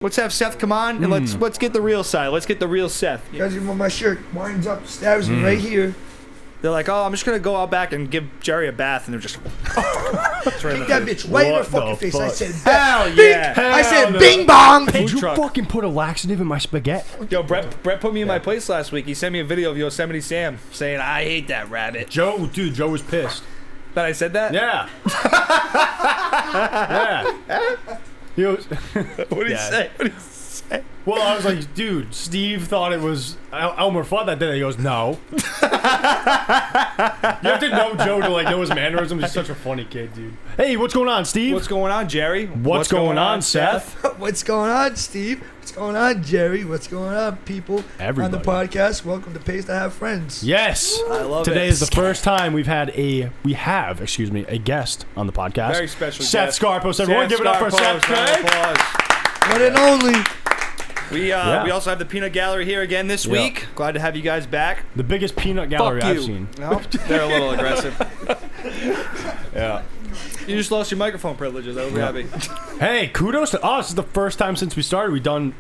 Let's have Seth come on and let's get the real side. Let's get the real Seth. You guys, even my shirt winds up, stabs me right here. They're like, oh, I'm just gonna go out back and give Jerry a bath, and they're just Kick that bitch right in her fucking face. I said, hell yeah. I said, bing bong. Did you fucking put a laxative in my spaghetti? Yo, Brett put me in my place last week. He sent me a video of Yosemite Sam saying, I hate that rabbit. Joe was pissed. That I said that? Yeah. Yeah. He was, What did he say? What did he say? well, I was like, dude, Steve thought it was Elmer Fudd that day. He goes, no. You have to know Joe to like know his mannerisms. He's such a funny kid, dude. Hey, what's going on, Steve? What's going on, Jerry? What's going on, Seth? What's going on, Steve? What's going on, Jerry? What's going on, people? Everybody. On the podcast, welcome to Pays2HaveFriends. Yes. I love Today it. is the first time we have a guest on the podcast. Very special Seth guest. Skarpos. Everyone give it up for Seth. One and only. We also have the Peanut Gallery here again this week. Glad to have you guys back. The biggest peanut gallery I've seen. No, they're a little aggressive. Yeah. You just lost your microphone privileges. I was happy. Hey, kudos to us. This is the first time since we started we've done,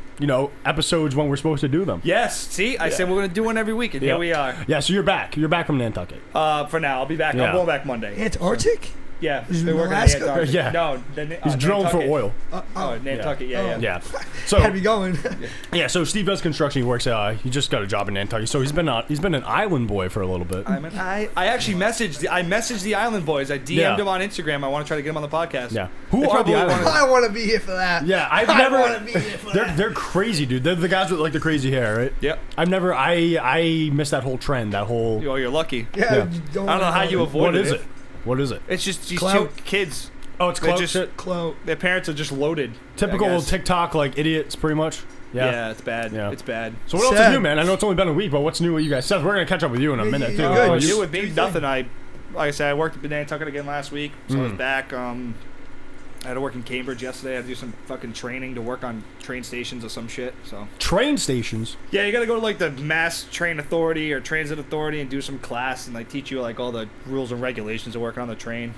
episodes when we're supposed to do them. Yes. See, I said we're going to do one every week, and here we are. Yeah, so you're back. You're back from Nantucket. For now, I'll be back. Yeah. I'm going back Monday. Antarctic? Yeah, Is it they're working in Alaska? Antarctica. Yeah. No, He's drilling for oil. Nantucket. Yeah. Yeah. So Gotta be going. yeah, so Steve does construction. He works. He just got a job in Nantucket. So he's been an island boy for a little bit. I actually messaged the Island Boys. I DM'd them on Instagram. I want to try to get them on the podcast. Yeah. Who are the island boys? I want to be here for that. Yeah, I want to be here for that. They're crazy, dude. They're the guys with like the crazy hair, right? Yep. I missed that whole trend. That whole. Oh, you're lucky. Yeah. Yeah. I don't know how you avoided it. What is it? It's just these Clout. two kids. Oh, it's close. Clout. Their parents are just loaded. Typical TikTok like idiots, pretty much. Yeah, it's bad. Yeah. It's bad. So what else Seth. is new, man? I know it's only been a week, but what's new with you guys? Seth, we're gonna catch up with you in a minute too. Yeah, Good. you- You with me? Nothing. Like I said, I worked at Nantucket again last week, so I was back. I had to work in Cambridge yesterday. I had to do some fucking training to work on train stations or some shit. So Train stations. yeah, you gotta go to like the Mass Train Authority or Transit Authority and do some class and like teach you like all the rules and regulations of working on the train,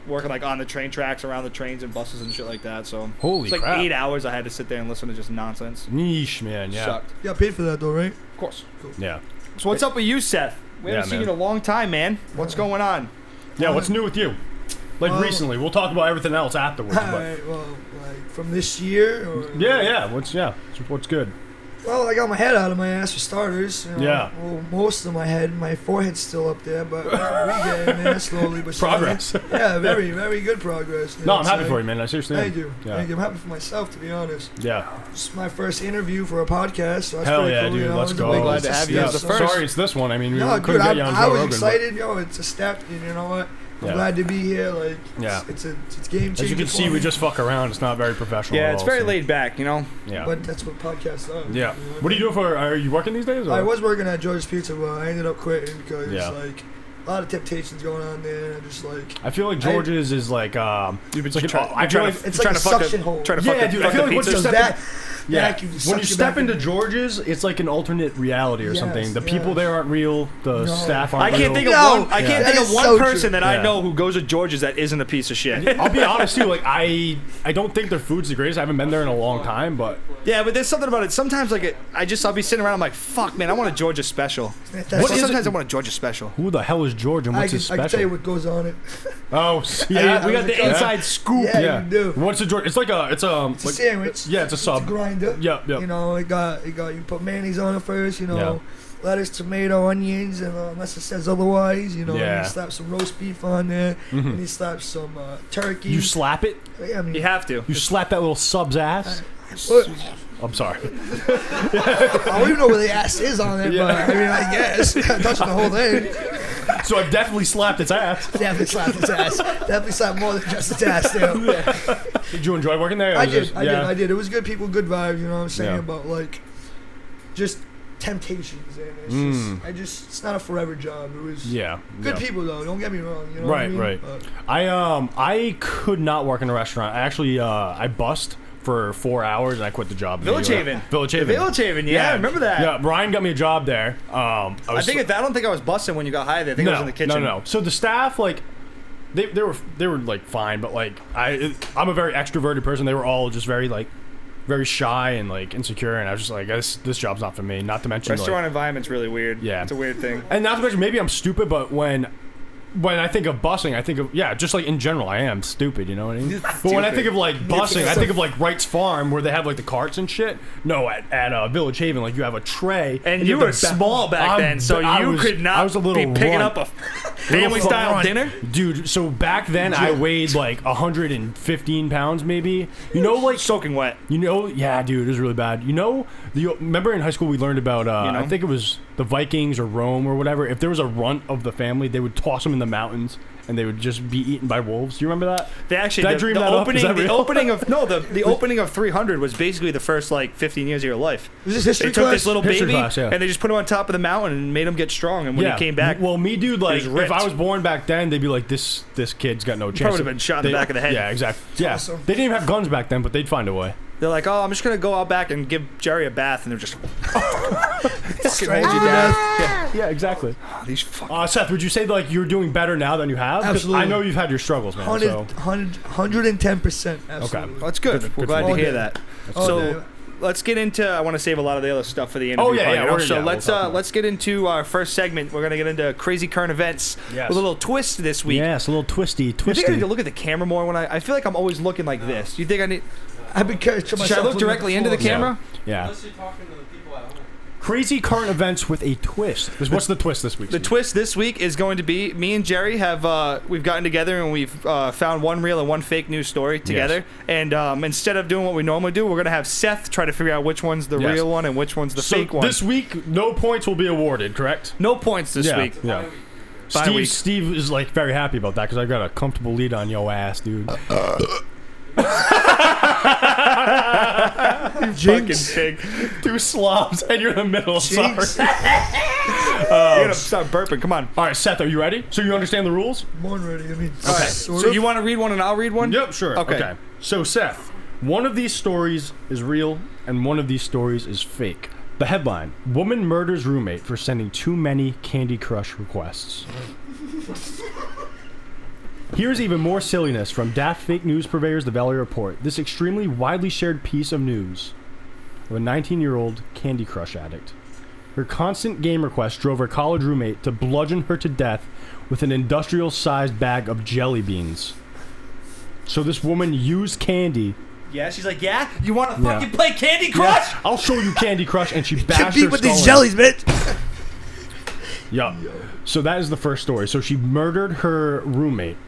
working like on the train tracks, around the trains and buses and shit like that. So Holy it's like crap. 8 hours I had to sit there and listen to just nonsense. Niche, man. Yeah. Sucked. You got paid for that, though, right? Of course. Yeah. So what's up with you, Seth? We haven't Yeah, seen you in man. a long time, man. What's going on? Yeah. What's new with you? Like Well- recently. We'll talk about everything else afterwards. All right, well, like from this year? Or, Yeah. What's good? Well, I got my head out of my ass for starters. Yeah. Well, most of my head. My forehead's still up there, but we getting there slowly but surely. Progress. Yeah, very, very good progress. No, I'm happy for you, man. I seriously am. Thank you. Yeah. Thank you. I'm happy for myself, to be honest. Yeah. It's my first interview for a podcast, so that's Hell pretty yeah, cool. dude. You know, Let's it's a go. big- Glad it's to a have you as step. the first. Sorry, it's this one. I mean, we No, couldn't dude, get you on I Joe was Rogan, excited. Yo, it's a step. And you know what? I'm Yeah. glad to be here. Like, Yeah. it's game changer. As you can see, for we me. just fuck around. It's not very professional. Yeah, at it's all, very so- laid back, you know. Yeah. But that's what podcasts are. Yeah. You know What do you do for? Are you working these days? Or? I was working at George's Pizza, but I ended up quitting because Yeah. like a lot of temptations going on there. And just like I feel like George's is like it's like I feel like it's like a suction hole. Trying to fuck Yeah, the, dude, fuck I feel the like once you pizza. step that. yeah. vacuum When sucks you you step back into in. George's, it's like an alternate reality or Yes, something. The yes. people there aren't real. The No. staff aren't I can't real. think of No, one. I can't that think of is one so person true. that I Yeah. know who goes to George's that isn't a piece of shit. I'll be honest too. Like I don't think their food's the greatest. I haven't been there in a long time, but Yeah, but there's something about it. Sometimes like I'll be sitting around. I'm like, fuck, man, I want a Georgia special. That's- Sometimes I want a Georgia special. who the hell is George and I what's can, his I can tell special? you what goes on it. Oh, yeah. we got the inside scoop. Yeah, you do. What's the George? It's like It's a like, sandwich. yeah, it's a sub. It's a grinder. Yep. You know, it got you put mayonnaise on it first. You know, Yeah. lettuce, tomato, onions, and unless it says otherwise, you know, Yeah. you slap some roast beef on there, and you slap some turkey. You slap it. Yeah, I mean, You have to. You slap that little sub's ass. Well, I'm sorry. I don't even know where the ass is on it, but I mean, I guess touching the whole thing. So I've definitely slapped its ass. Definitely slapped its ass. Definitely slapped more than just its ass, too. Did you enjoy working there? Or I was did, it- I did. It was good people, good vibes. You know what I'm saying? Yeah. But like, just temptations, and it's just it's not a forever job. It was Yeah. good yeah. people though. Don't get me wrong. You know what I Right, mean? right. But I could not work in a restaurant. I actually I bussed for 4 hours and I quit the job. Village Haven. Village Haven. Village Haven, yeah, I remember that. Yeah, Brian got me a job there. I I don't think I was busting when you got hired there. I think I was in the kitchen. No. So the staff, like, they were like fine, but like I'm a very extroverted person. They were all just very like very shy and like insecure, and I was just like, this job's not for me. Not to mention restaurant environment's really weird. Yeah, it's a weird thing. And not to mention, maybe I'm stupid, but when I think of busing, I think of just like in general, I am stupid. You know what I mean? But when I think of like busing, I think of like Wright's Farm where they have like the carts and shit. No, at Village Haven, like you have a tray, and you were small back then, so you could not I was a little be picking up a family style dinner, dude. So back then, I weighed like 115 pounds, maybe. You know, like soaking wet. You know, yeah, dude, it was really bad. You know, remember in high school we learned about I think it was the Vikings or Rome or whatever. If there was a runt of the family, they would toss them in the mountains and they would just be eaten by wolves. Do you remember that? They actually the opening of 300 was basically the first like 15 years of your life. Was this history They took class? this little History baby class, yeah. and they just put him on top of the mountain and made him get strong. And when he came back, well, me, dude, like ripped. if I was born back then, they'd be like, this kid's got no chance. Probably would have been shot in the back of the head. Yeah, exactly. Yeah, awesome. they didn't even have guns back then, but they'd find a way. They're like, oh, I'm just gonna go out back and give Jerry a bath, and they're just Strange you death. Yeah, exactly. these fucking. Seth, would you say like you're doing better now than you have? 'Cause Absolutely. I know you've had your struggles, man. 110%. Absolutely. Okay. Well, that's good. We're glad to All hear day. that. All So day. let's get into. I want to save a lot of the other stuff for the interview. Oh, yeah, part, yeah, you know? we're- So yeah, we'll talk about let's get into our first segment. We're gonna get into crazy current events Yes. with a little twist this week. Yes, a little twisty. You think I need to look at the camera more when I feel like I'm always looking like this. Do you think I need? I've been carrying myself. Should I look directly into the floor. camera? Yeah. Unless you're talking to the people at home. Crazy current events with a twist. What's the twist this week? The Steve? twist this week is going to be me and Jerry have we've gotten together and we've found one real and one fake news story together. Yes. And instead of doing what we normally do, we're gonna have Seth try to figure out which one's the Yes. real one and which one's the So fake one. this week, no points will be awarded, correct? No points this week. Yeah. Bye week. Steve is like very happy about that because I got a comfortable lead on your ass, dude. Jinx. Fucking pig. 2 slobs and you're in the middle. Jinx. Sorry. You're gonna start burping. Come on. All right, Seth, are you ready? So you understand the rules? Born ready. I mean, All right. sort So of. you want to read one and I'll read one? Yep, sure. Okay. So Seth, one of these stories is real and one of these stories is fake. The headline: Woman murders roommate for sending too many Candy Crush requests. Here's even more silliness from daft fake news purveyors, the Valley Report. This extremely widely shared piece of news of a 19-year-old Candy Crush addict. Her constant game requests drove her college roommate to bludgeon her to death with an industrial-sized bag of jelly beans. So this woman used candy. Yeah. She's like, yeah. You want to Yeah. fucking play Candy Crush? Yeah, I'll show you Candy Crush, and she bashed Compete her with skull these in. jellies, bitch. Yeah. So that is the first story. So she murdered her roommate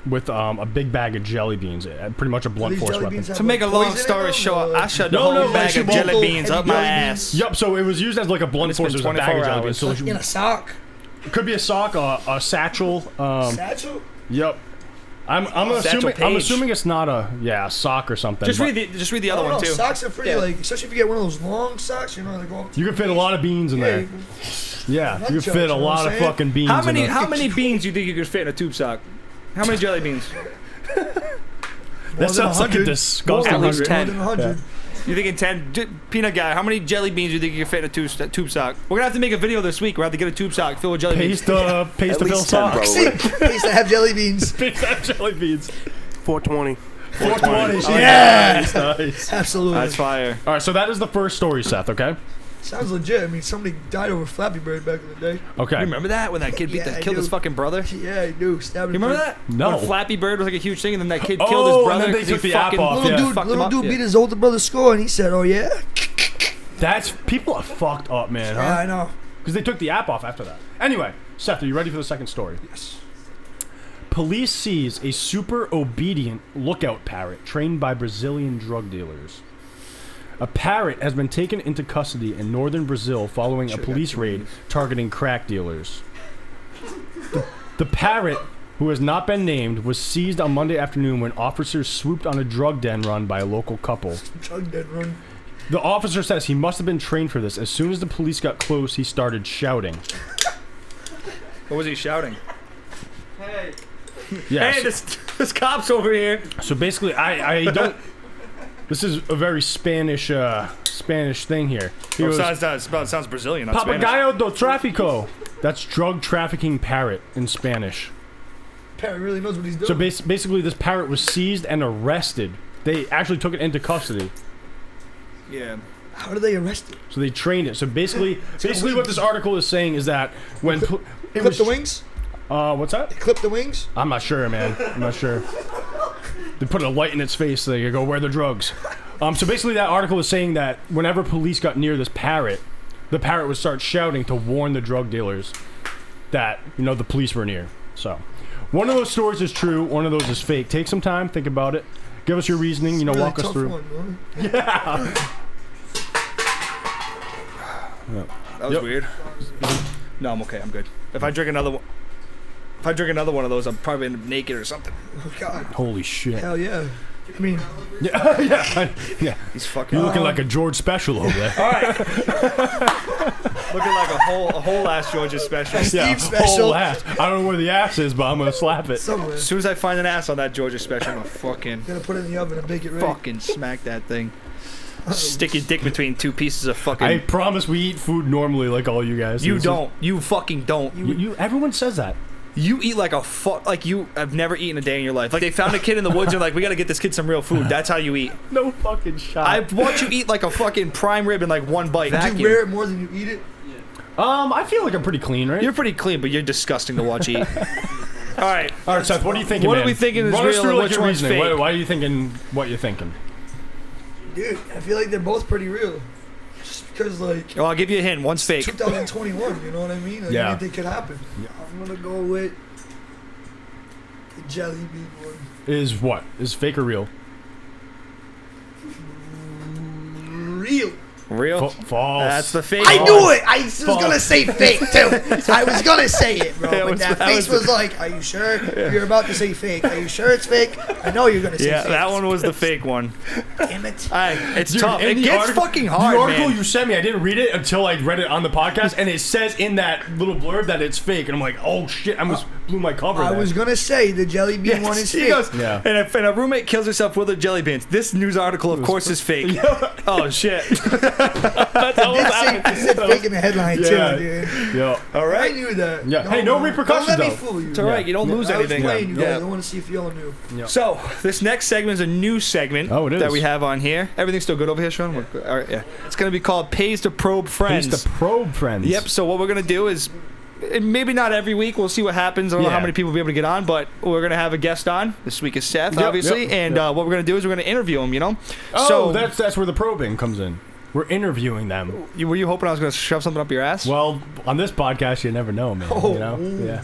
with a big bag of jelly beans, pretty much a blunt These force jelly weapon. beans have, To make a like, long poison in story them, short, or- I shoved the No, whole no, bag she of won't jelly go beans heavy up my jelly ass. Yep. So it was used as like a blunt It's force. been It was a bag of 24 jelly beans. hours. So Like in a sock. it could be a sock, a satchel. Satchel? Yep. I'm Satchel assuming Paige. it's not a sock or something. Just but read the other No, one too. socks are free. Yeah. Like, especially if you get one of those long socks, you know, they go up to You can fit a lot of beans in there. Yeah, Nut you can jokes, fit you a know what lot I'm of saying? fucking beans. How in many there. beans do you think you could fit in a tube sock? How many jelly beans? That sounds like a 100. disgusting. At least 10. More than 100. You think in 10? Peanut guy, how many jelly beans do you think you could fit in a tube sock? We're gonna have to make a video this week. We're gonna have to get a tube sock filled with jelly beans. Paste to fill least 10, socks. probably. Please to have jelly beans. Paste that jelly beans. 420. 420. Yeah. Nice. Absolutely. That's fire. All right, so that is the first story, Seth. Okay. Sounds legit. I mean, somebody died over Flappy Bird back in the day. Okay. You remember that when that kid Yeah, I killed his do. fucking brother? Yeah, I do. Stabbed You remember that? No. When Flappy Bird was like a huge thing, and then that kid Oh, killed his and brother. then they 'cause he took the app fucking- off, Little yeah. dude, fucked him little up. dude Yeah. beat his older brother's skull, and he said, "Oh yeah." That's people are fucked up, man. Yeah, I Huh? know. Because they took the app off after that. Anyway, Seth, are you ready for the second story? Yes. Police seize a super obedient lookout parrot trained by Brazilian drug dealers. A parrot has been taken into custody in northern Brazil following a police raid targeting crack dealers. The parrot, who has not been named, was seized on Monday afternoon when officers swooped on a drug den run by a local couple. Drug dead run. The officer says he must have been trained for this. As soon as the police got close, he started shouting. What was he shouting? Hey. Yes. Hey, this cop's over here. So basically, I don't. This is a very Spanish thing here. He goes, Sounds Brazilian, not Spanish. Papagayo do tráfico. That's drug trafficking parrot in Spanish. Parrot really knows what he's doing. So basically, this parrot was seized and arrested. They actually took it into custody. Yeah. How do they arrest it? So they trained it. So basically what this article is saying is that when Clip the wings? what's that? Clip the wings? I'm not sure, man. I'm not sure. They put a light in its face. So you go, where are the drugs? So basically, that article is saying that whenever police got near this parrot, the parrot would start shouting to warn the drug dealers that the police were near. So, one of those stories is true. One of those is fake. Take some time, think about it. Give us your reasoning. It's a really Walk us tough through. one, Yeah. That was weird. No, I'm okay. I'm good. If I drink another one of those, I'm probably end up naked or something. Oh, God. Holy shit. Hell yeah. I mean, yeah. He's fucking. You're looking like a George special over there. All right. Looking like a whole ass Georgia special. Steve special. Whole ass. I don't know where the ass is, but I'm gonna slap it. Somewhere. As soon as I find an ass on that Georgia special, I'm gonna fucking Gonna put it in the oven and bake it ready. fucking smack that thing. Stick your dick between two pieces of fucking. I promise we eat food normally, like all you guys. You don't. You fucking don't. You everyone says that. You eat like like you have never eaten a day in your life. Like they found a kid in the woods and like, we gotta get this kid some real food. That's how you eat. No fucking shot. I watch you eat like a fucking prime rib in like one bite. Do you wear it more than you eat it? I feel like I'm pretty clean, right? You're pretty clean, but you're disgusting to watch eat. All right, Seth. What are you thinking? What man? are we thinking is Run us real through, and like, which your one's reasoning. fake? Why are you thinking what you're thinking? Dude, I feel like they're both pretty real. Just because, like, Well, I'll give you a hint. One's fake. 2021, you know what I mean? Like, Yeah. anything could happen. I'm gonna go with the jelly bean one. Is what? Is fake or real? Real. Real. False. That's the fake. I one. knew it! I was gonna say fake, too. I was gonna say it, bro. That But was- that that face was- was like, are you sure? You're about to say fake. Are you sure it's fake? I know you're gonna say Yeah, fake. that one was the fake one. Damn it. It's Dude, tough. in It the gets article- fucking hard, The article man. you sent me, I didn't read it until I read it on the podcast, and it says in that little blurb that it's fake, and I'm like, oh shit, I almost blew my cover. I there. was gonna say the jelly bean one is He fake. goes, Yeah. and if a roommate kills herself with a jelly beans, this news article, of course, is fake. Oh, shit. It said fake in the headline, Yeah. too, dude. Yeah. All I right. knew that. Yeah. Hey, no repercussions, Don't let me though. fool you. It's all right. You don't lose I was anything. playing you guys. Yeah. I want to see if y'all knew. So, this next segment is a new segment Oh, it is. that we have on here. Everything's still good over here, Sean? All right, yeah. It's going to be called Pays to Probe Friends. Pays to probe friends. Yep, so what we're going to do is, maybe not every week, we'll see what happens. I don't know how Yeah. many people will be able to get on, but we're going to have a guest on. This week is Seth, Yep, obviously. yep, And yep. what we're going to do is we're going to interview him, you know? Oh, so, that's where the probing comes in. We're interviewing them. were you hoping I was going to shove something up your ass? Well, on this podcast, you never know, man. Oh, you know? ooh. Yeah.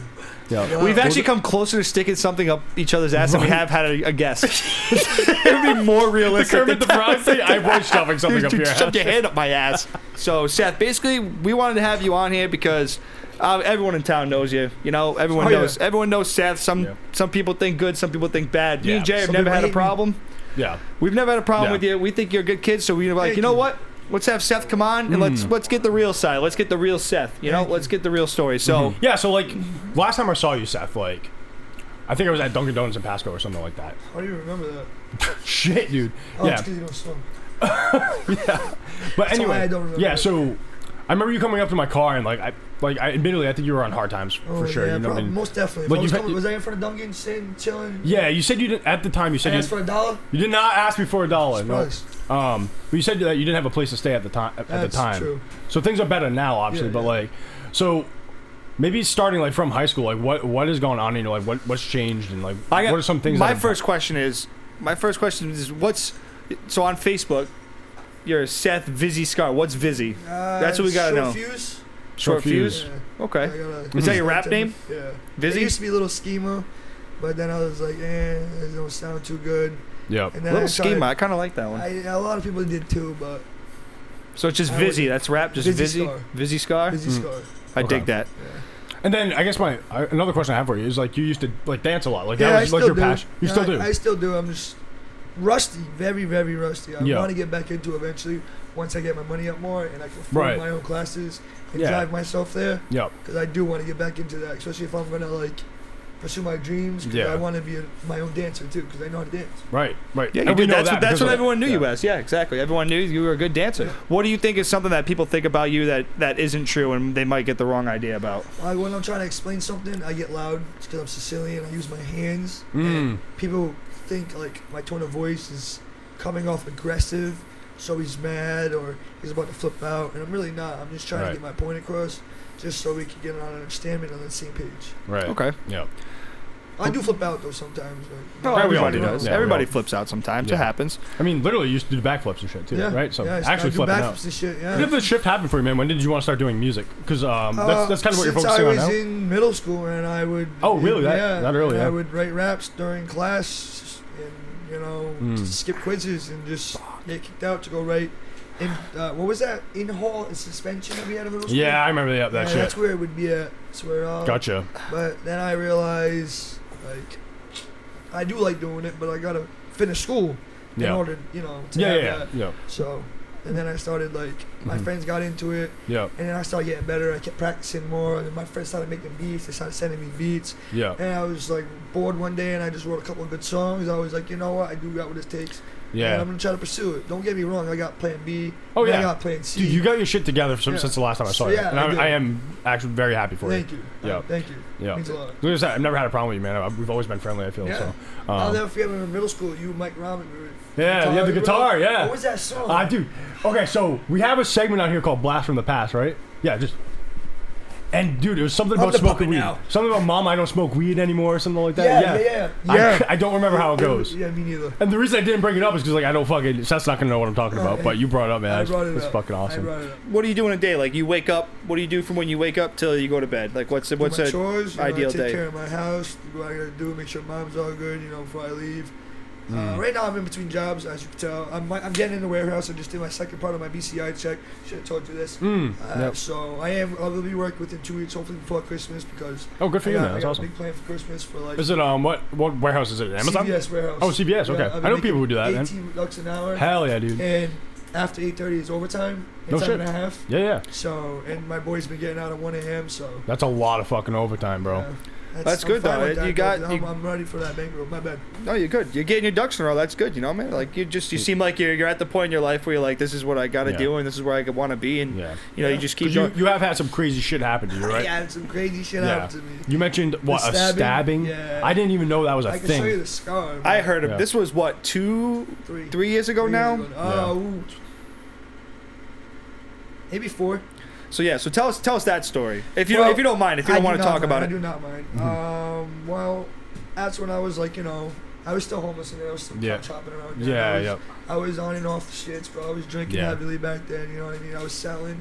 Yeah. We've actually come closer to sticking something up each other's ass than we have had a guest. It would be more The realistic. Kermit the Frog thing, I was shoving something up Dude, your ass. shove your hand up my ass. So, Seth, basically, we wanted to have you on here because everyone in town knows you. You know, everyone Oh, yeah. knows. Everyone knows Seth. Yeah. Some people think good. Some people think bad. Me Yeah. and Jay have Some never people had a hate me. problem. Yeah. We've never had a problem Yeah. with you. We think you're a good kid. So we were like, Thank you know you. what? Let's have Seth come on and let's get the real side. Let's get the real Seth. You know, Thank you. let's get the real story. So. Yeah, so, like, last time I saw you, Seth, like, I think I was at Dunkin' Donuts in Pasco or something like that. How do you remember that? Shit, dude. Oh, Yeah. it's because you don't swim. But That's anyway, why I don't remember yeah. it. So I remember you coming up to my car and I admittedly I think you were on hard times for sure. Yeah, You know what I probably, mean? most definitely. Like, If I was, you've had- coming, was I in front of Dunkin' sitting, chilling? Yeah, you said you didn't at the time. You said I you, asked for $1. you did not ask me for $1. Surprise. No. But you said that you didn't have a place to stay at the time. At the That's time. true. So things are better now, obviously. Yeah, but yeah. like, so maybe starting like from high school, like what is going on? You know, like what's changed and like what are some things? My that have- first question is what's so on Facebook. You're Seth Vizzy Scar. What's Vizzy? That's what we gotta know. Fuse. Short fuse. Yeah. Okay. I gotta- Is that your rap name? Yeah. Vizzy? It used to be a little schema, but then I was like, it don't sound too good. Yep. And then Little I tried- schema. I kind of like that one. a lot of people did too, but So it's just I Vizzy. would- That's rap. Just Vizzy Vizzy. Scar. Vizzy Scar. Busy Scar. I Okay. dig that. Yeah. And then I guess another question I have for you is like you used to like dance a lot. Like Yeah, that I was still like your do. passion. You Yeah, still do. I still do. I'm just rusty, very, very rusty. I Yeah. want to get back into it eventually once I get my money up more and I can afford Right. my own classes and Yeah. drive myself there. Yep. Because I do want to get back into that, especially if I'm gonna like pursue my dreams. 'Cause Yeah. I want to be my own dancer too, because I know how to dance. Right. Right. Yeah, you And we did. know That's that what, that's because what of- everyone knew you yeah. as. Yeah, exactly. Everyone knew you were a good dancer. Yeah. What do you think is something that people think about you that isn't true and they might get the wrong idea about? When I'm trying to explain something, I get loud. It's because I'm Sicilian. I use my hands. Mm. And people think like my tone of voice is coming off aggressive, so he's mad or he's about to flip out, and I'm really not. I'm just trying to get my point across, just so we can get on an understanding on the same page. Right. Okay. Yeah. I do flip out though sometimes. Everybody does. Yeah, Everybody flips out sometimes. It happens. I mean, literally, you used to do backflips and shit too, right? So actually flipping out. And shit, yeah. When did the shift happen for you, man? When did you want to start doing music? Because that's kind of what you're focusing on now. Since I was in middle school, and I would. Oh, really? That early? I would write raps during class, and skip quizzes and just get kicked out to go write. In what was that in-hall suspension that we had in middle school? Yeah, I remember that shit. That's where it would be at. Gotcha. But then I realized, like, I do like doing it, but I gotta finish school in order, to have that. Yeah. So, and then I started my friends got into it. Yeah. And then I started getting better. I kept practicing more, and then my friends started making beats. They started sending me beats. Yeah. And I was like bored one day, and I just wrote a couple of good songs. I was like, you know what? I do got what it takes. Yeah. And I'm gonna try to pursue it. Don't get me wrong. I got Plan B. Oh yeah. I got Plan C. Dude, you got your shit together since the last time I saw you. And I am actually very happy for you. Thank you. Yeah. Thank you. Yeah. It means a lot. Like I said, I've never had a problem with you, man. We've always been friendly, I feel. Yeah. So. I'll never forget when we were in middle school. You and Mike Rahman were. Yeah, you had the guitar. Yeah. What was that song? Dude. Okay, so we have a segment out here called Blast from the Past, right? Yeah, just. And dude, it was something about smoking weed. Now. Something about Mom, I don't smoke weed anymore, or something like that. Yeah. I don't remember how it goes. Yeah, me neither. And the reason I didn't bring it up is because I don't fucking. Seth's not gonna know what I'm talking about. But you brought it up, man. I brought it It's up. fucking awesome. I brought it up. What do you do in a day? Like you wake up. What do you do from when you wake up till you go to bed? Like what's My a chores, ideal I take day? care of my house. Do what I gotta do. Make sure Mom's all good. Before I leave. Right now I'm in between jobs, as you can tell. I'm getting in the warehouse. I just did my second part of my BCI check. Should have told you this. So I'll be working within 2 weeks, hopefully before Christmas, because good for you, man. That's I got awesome. a big plan for Christmas for like. Is it what warehouse is it? Amazon? CVS warehouse. Oh, CVS. Okay, Yeah, I know people who do that, man. $18 an hour. Hell yeah, dude. And after 8:30 is overtime. No Time shit. and a half. Yeah. So and my boy's been getting out at 1 a.m. So. That's a lot of fucking overtime, bro. Yeah. That's good though. I'm ready for that bankroll. My bad. No, you're good. You're getting your ducks in a row. That's good. Man. Like you seem like you're at the point in your life where you're like, this is what I got to do, and this is where I want to be, and you just keep going. You have had some crazy shit happen to you, right? Yeah, some crazy shit happened to me. You mentioned a stabbing. Yeah. I didn't even know that was a I can thing. show you the scar. I heard of this was what 3 years ago now. Maybe 4. So tell us that story. If you don't mind, if you don't want to talk about it. I do not mind. Well, that's when I was like, I was still homeless and I was still chopping around. I was on and off the shits, bro. I was drinking heavily back then. You know what I mean? I was selling.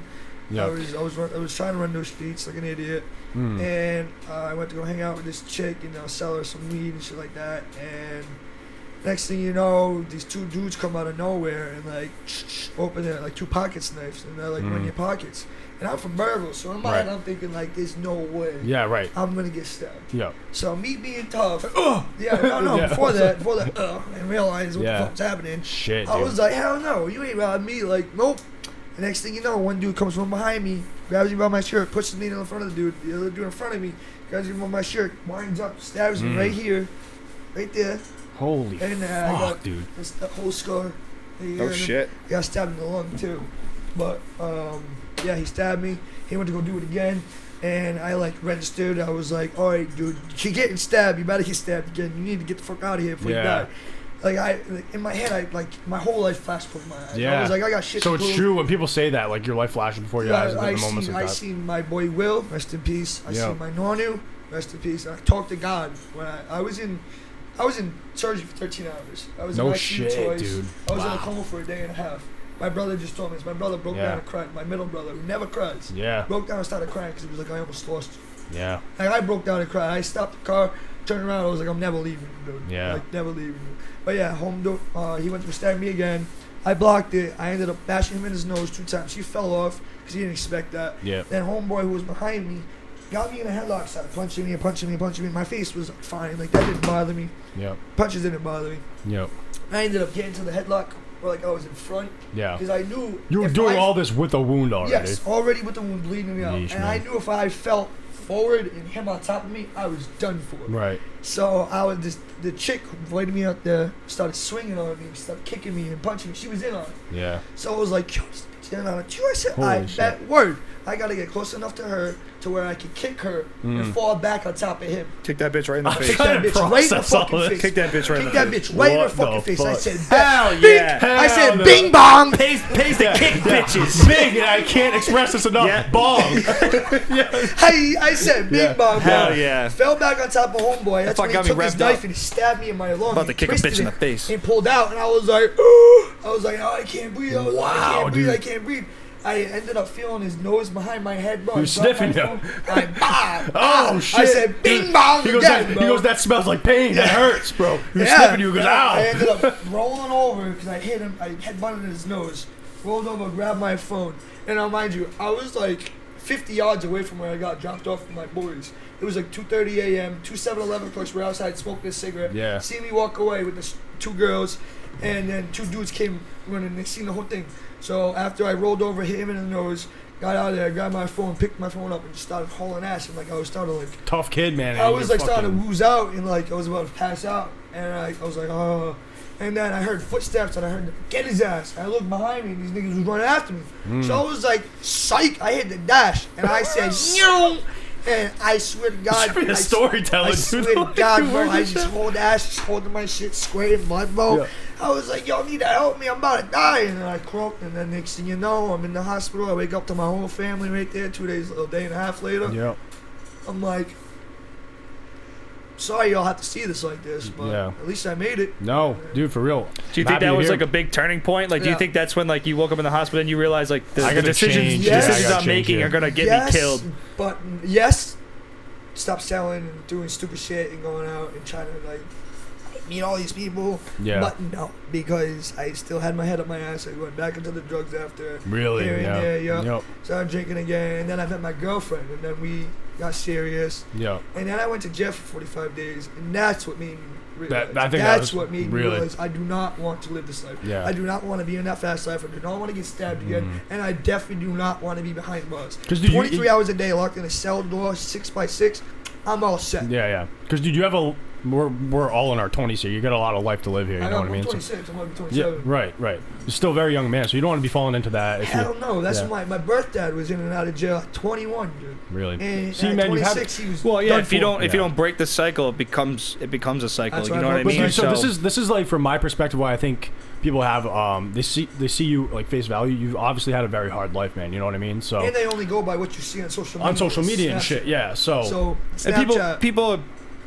I was trying to run those streets like an idiot. And I went to go hang out with this chick and sell her some weed and shit like that. And next thing you know, these 2 dudes come out of nowhere and like open their 2 pockets knives and they're like, "Run your pockets." And I'm from Burville, so in my head I'm thinking like, "There's no way." Yeah, right. I'm gonna get stabbed. Yeah. So me being tough. Before that, and realize what the fuck's happening. Shit, I dude. was like, "Hell no, you ain't robbing me." Like, nope. The next thing you know, one dude comes from behind me, grabs me by my shirt, pushes me in front of the dude. The other dude in front of me grabs me by my shirt, winds up, stabs me right here, right there. Holy and fuck, dude. The whole scar. Oh shit. I got stabbed in the lung too. But he stabbed me. He went to go do it again. And I registered. I was like, "All right, dude, you're getting stabbed. You better get stabbed again. You need to get the fuck out of here before you die." In my head, my whole life flashed before my eyes. Yeah. I was like, I got shit to do. So it's true when people say that, like your life flashes before your eyes at the moments like that. I seen my boy Will, rest in peace. I seen my Nonu, rest in peace. I talked to God when I was in surgery for 13 hours. I was in ICU twice. Dude. I was in a coma for a day and a half. My brother just told me this. My brother broke down and cried. My middle brother, who never cries, broke down and started crying because he was like, "I almost lost you." Yeah. I broke down and cried. I stopped the car, turned around. I was like, "I'm never leaving you, dude." Yeah. Never leaving you. But home door. He went to stab me again. I blocked it. I ended up bashing him in his nose 2 times. He fell off because he didn't expect that. Yeah. Then homeboy who was behind me got me in a headlock, started punching me. My face was fine. That didn't bother me. Yeah. Punches didn't bother me. Yep. I ended up getting to the headlock where I was in front. Yeah. Because I knew you were doing all this with a wound already. Yes, already with the wound bleeding me out. Yeesh, and man. I knew if I fell forward and him on top of me, I was done for. Right. So the chick who invited me out there started swinging on me, started kicking me and punching me. She was in on it. Yeah. So I was like, "Yo, this bitch in on it too." I said, Holy that word. I gotta get close enough to her to where I could kick her and fall back on top of him. Kick that bitch right in the face. Kick that bitch right in the fucking face. Kick that bitch right in the face. Kick that bitch right in her fucking face. I said, hell bing. yeah. I said, bing bong. Pays to kick bitches. Big, and I can't express this enough. Yeah. Bong. I said, bing bong. Hell yeah. Fell back on top of homeboy. That's when he took his knife up. and he stabbed me in my lung. About to kick a bitch in the face. And pulled out, and I was like, oh, I can't breathe. I can't breathe. I ended up feeling his nose behind my head, bro. You're sniffing him. Oh, shit. I said, bing bong. He goes, that smells like pain. That hurts, bro. You're sniffing you. He goes, ow. I ended up rolling over because I hit him. I headbutted his nose. Rolled over, grabbed my phone. And I'll mind you, I was like 50 yards away from where I got dropped off with my boys. It was like 2:30 a.m. 2 7-Eleven clerks were outside smoking a cigarette. Yeah. See me walk away with the 2 girls, and then 2 dudes came running. They seen the whole thing. So after I rolled over, hit him in the nose, got out of there, grabbed my phone, picked my phone up, and just started hauling ass. And like I was starting to like tough kid, man. I was like starting to wooze out, and like I was about to pass out, and I was like, oh. And then I heard footsteps, and I heard get his ass. I looked behind me, and these niggas was running after me. So I was like, psych! I hit the dash, and I said, yo. And I swear to God, I swear to God, bro, I just hold ass, just holding my shit square in blood, bro. Yeah. I was like, y'all need to help me, I'm about to die. And then I croaked, and then next thing you know, I'm in the hospital. I wake up to my whole family right there 2 days, a day and a half later. Yeah. I'm like, sorry y'all have to see this like this, but at least I made it. No, dude, for real. Do you think that was like a big turning point? Like, do you think that's when like you woke up in the hospital and you realize like the decisions I'm making are gonna get me killed? But stop selling and doing stupid shit and going out and trying to like meet all these people. Yeah. But no, because I still had my head up my ass. I went back into the drugs after. Really? Here and there, yep. Started drinking again, and then I met my girlfriend, and then we got serious. Yeah. And then I went to jail for 45 days, and that's what made me realize. That's what made me realize I do not want to live this life. Yeah. I do not want to be in that fast life. I do not want to get stabbed again, and I definitely do not want to be behind bars. 23 hours a day locked in a cell door, 6x6. I'm all set. Yeah. Because dude, you have we're all in our 20s here. You got a lot of life to live here. You know what I mean? I'm 26. I'm going to be 27. Yeah, right. You're still a very young man, so you don't want to be falling into that. Hell no. That's why my birth dad was in and out of jail at 21, dude. Really? And see, man, 26, he was if you don't break the cycle, it becomes a cycle. You know what I mean? Dude, so this is like from my perspective why I think people have they see you like face value. You've obviously had a very hard life, man. You know what I mean? So and they only go by what you see on social media. On social media and shit. Yeah. So and people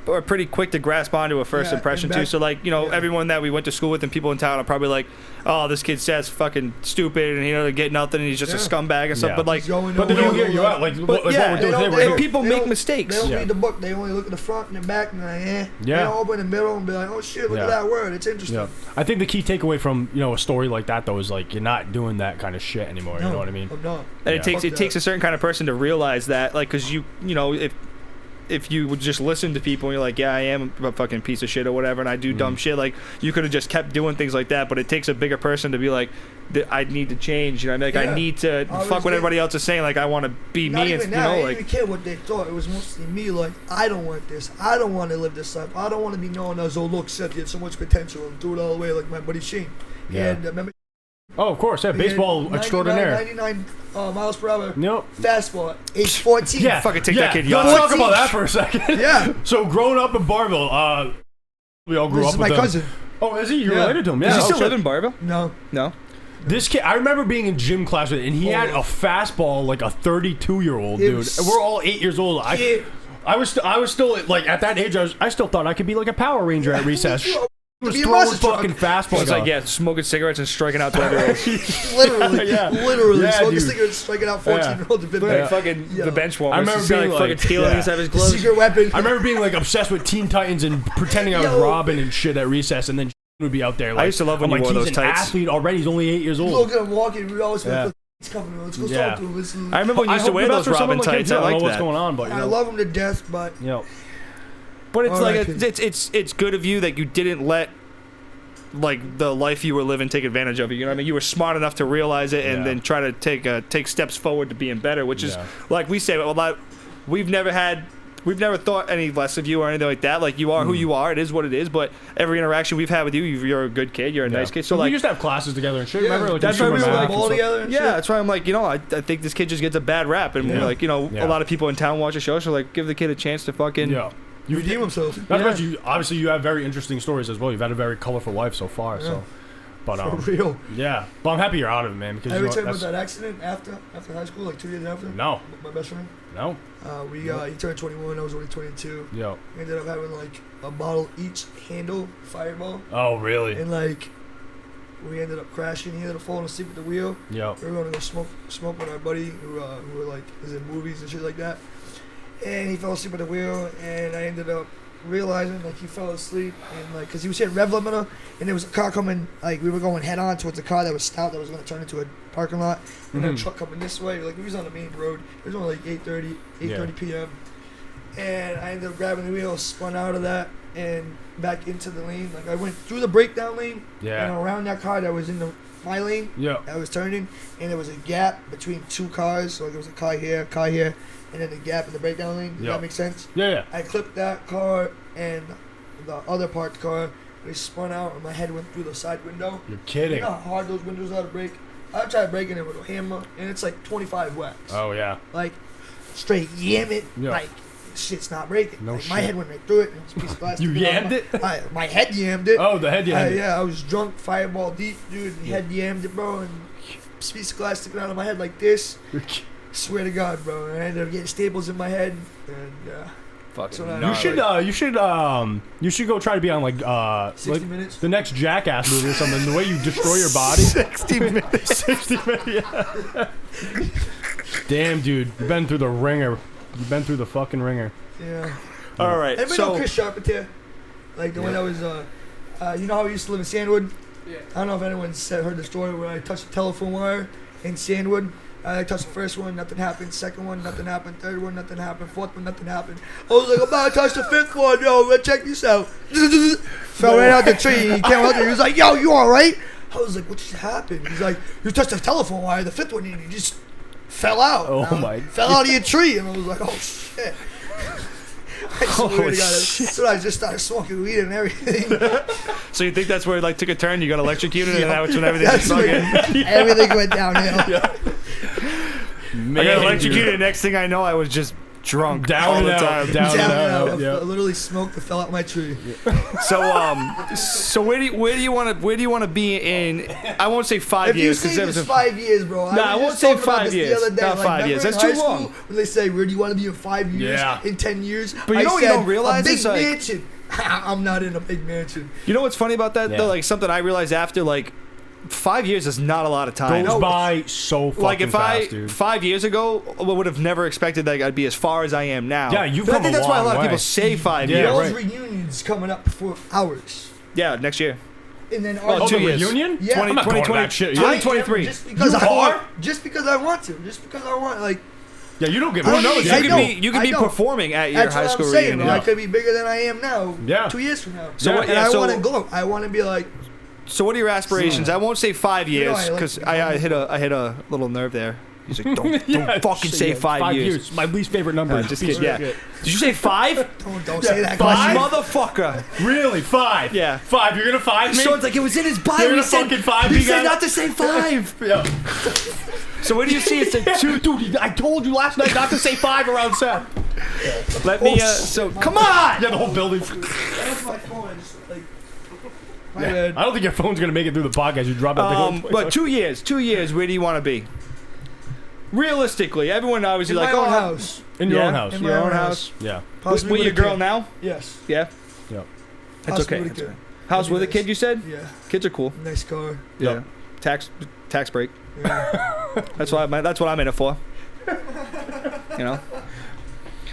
are pretty quick to grasp onto a first impression too. So like, you know, everyone that we went to school with and people in town are probably like, oh, this kid Seth's fucking stupid and they get nothing and he's just a scumbag and stuff. But like, but they don't hear you out. Like what we're doing today. People make mistakes. They don't read the book. They only look at the front and the back and like, They don't open the middle and be like, oh shit, look at that word. It's interesting. Yeah. I think the key takeaway from a story like that though is like you're not doing that kind of shit anymore. You know what I mean? I'm not. And it takes a certain kind of person to realize that, like, because you know if you would just listen to people and you're like, yeah, I am a fucking piece of shit or whatever, and I do dumb shit, like, you could have just kept doing things like that, but it takes a bigger person to be like, I need to change, you know, like, I need to fuck what everybody else is saying, like, I want to be me, and, I didn't even care what they thought. It was mostly me, like, I don't want this. I don't want to live this life. I don't want to be known as, oh, look, Seth, you had so much potential, and threw it all away like my buddy Shane. Yeah. And remember, oh, of course, baseball extraordinaire. 99 miles per hour. Nope. Fastball. Age 14. Yeah. Fucking take that kid young. Let's talk about that for a second. Yeah. So growing up in Barville, we all grew up with him. This is my cousin. Oh, is he? You're related to him? Yeah. Does he still live in Barville? No. This kid, I remember being in gym class with, and he had a fastball like a 32-year-old dude. We're all 8 years old. I was still like at that age. I still thought I could be like a Power Ranger at recess. Was throwing fucking fastballs. It's like, smoking cigarettes and striking out 12-year-olds. literally, smoking cigarettes, striking out 14-year-olds. Fucking the bench warmers. I remember being like fucking stealing inside his gloves. Secret weapon. I remember being like obsessed with Teen Titans and pretending I was Robin and shit at recess, and then would be out there. Like, I used to love when you wore those tights. He's an athlete already. He's only 8 years old. Look at him walking. We always feel it's coming. Let's go talk to him. I remember when you used to wear those Robin tights. I like that. I don't know what's going on, but I love him to death. But but it's like it's good of you that you didn't let like the life you were living take advantage of you. You know what I mean? You were smart enough to realize it and then try to take steps forward to being better, which is like we say, we've never had we've never thought any less of you or anything like that. Like, you are who you are. It is what it is. But every interaction we've had with you, you're a good kid. You're a nice kid. So, we like, used to have classes together and shit. Yeah, Remember? Like, that's why we were like, all together. yeah, that's why I'm like, I think this kid just gets a bad rap, and we're like, a lot of people in town watch the show, so like, give the kid a chance to fucking. Yeah. You redeem himself. Not much. Obviously, you have very interesting stories as well. You've had a very colorful life so far. So, but For real. yeah. But I'm happy you're out of it, man. Because Have you tell me about that accident after high school, like 2 years after? No. My best friend. No. He turned 21. I was only 22. Yo. We ended up having like a bottle each handle fireball, Oh, really? and like we ended up crashing. He ended up falling asleep at the wheel. Yo. We were gonna go smoke with our buddy who were like is in movies and shit like that. And he fell asleep at the wheel, and I ended up realizing like he fell asleep, and like because he was hitting rev limiter, and there was a car coming, like we were going head on towards a car that was stopped that was gonna turn into a parking lot, and then a truck coming this way. Like we was on the main road. It was only like 8:30 p.m. And I ended up grabbing the wheel, spun out of that, and back into the lane. Like I went through the breakdown lane, and around that car that was in my lane. Yeah. I was turning, and there was a gap between two cars. So like, there was a car here, and then the gap in the breakdown lane. Does that make sense? Yeah. I clipped that car and the other parked car. They spun out, and my head went through the side window. You're kidding. You know how hard those windows are to break? I tried breaking it with a hammer, and it's like 25 whacks. Oh, yeah. Like, straight yam it. Yeah. Like, shit's not breaking. No like, shit. My head went right through it. And it was a piece of glass. You yammed it? My head yammed it. Oh, the head yammed it. Yeah, I was drunk, fireball deep, dude. And head yammed it, bro. And a piece of glass sticking out of my head like this. Swear to God, bro. And I ended up getting staples in my head. And, You should go try to be on like 60 like minutes. the next Jackass movie or something. The way you destroy your body. 60 minutes. 60 minutes. Yeah. Damn, dude, you've been through the ringer. You've been through the fucking ringer. Yeah. All right. Anybody know Chris Charpentier? Like the one that was, you know how we used to live in Sandwood? Yeah. I don't know if anyone's heard the story where I touched the telephone wire in Sandwood. I touched the first one, nothing happened. Second one, nothing happened. Third one, nothing happened. Fourth one, nothing happened. I was like, I'm about to touch the fifth one, yo. Check this out. Fell right out the tree. He came out there. He was like, yo, you all right? I was like, what just happened? He's like, you touched the telephone wire. The fifth one, and you just fell out. Oh my! Fell out of your tree, and I was like, oh shit. I swear to God, so I just started smoking weed and everything. So you think that's where it like took a turn? You got electrocuted, and that's when everything just fucking. Everything went downhill. Yeah. Man, I got electrocuted. Dude. Next thing I know, I was just drunk down all and the out, time. down and out. I literally smoked that fell out my tree. So where do you want to be in? I won't say 5 years because it was 5 years, bro. No, I won't say 5 years. The other day. Not like, 5 years. That's too long. When they say, "Where do you want to be in 5 years?" Yeah. In 10 years, but you know what you don't realize a big is like, mansion. I'm not in a big mansion. You know what's funny about that though? Like something I realized after 5 years is not a lot of time. Goes by so fucking fast, dude. 5 years ago, I would have never expected that I'd be as far as I am now. Yeah, you've but come I think a that's why a long lot of way. people say 5 Yeah, years. Those right. reunions coming up for hours. Yeah, next year. And then Oh, 2 the years. reunion? Yeah. I'm not going to that shit. 2023. Just because You I are? want. Just because I want to. Just because I want. Like. Yeah, you don't give I a don't no. know. You could be performing at your That's high what school I'm saying, reunion. bro. I could be bigger than I am now. Yeah. 2 years from now. So what- and yeah, I so- want to glow. I want to be like. So what are your aspirations? I won't say 5 You know, years I like because to be I hit a little nerve there. He's like, don't fucking say 5 years. My least favorite number. Just kidding. Yeah. Did you say 5? Don't say that. Five? Motherfucker. Really? 5? Yeah. 5. You're gonna 5 me? Sean's like, it was in his You're bio. gonna He said, fucking 5 he me, said guys? not to say 5. Yeah. So where do you see it? Dude, I told you last night not to say 5 around Seth. Let me. So come on. Yeah, the whole building. That's my phone. I just like. My Yeah. bad. I don't think your phone's gonna make it through the podcast. You drop that thing. But 2 years. 2 years. Where do you want to be? Realistically, everyone obviously In like, my oh, own house. In your own house. In your my own own house. Yeah. Possibly With your a girl kid. now? Yes. Yeah. Yeah. That's Possibly okay. with a kid. House That'd with a be kid, nice. you said? Yeah. Kids are cool. Nice car. Yeah. Tax break. Yeah. That's what I'm in it for. You know.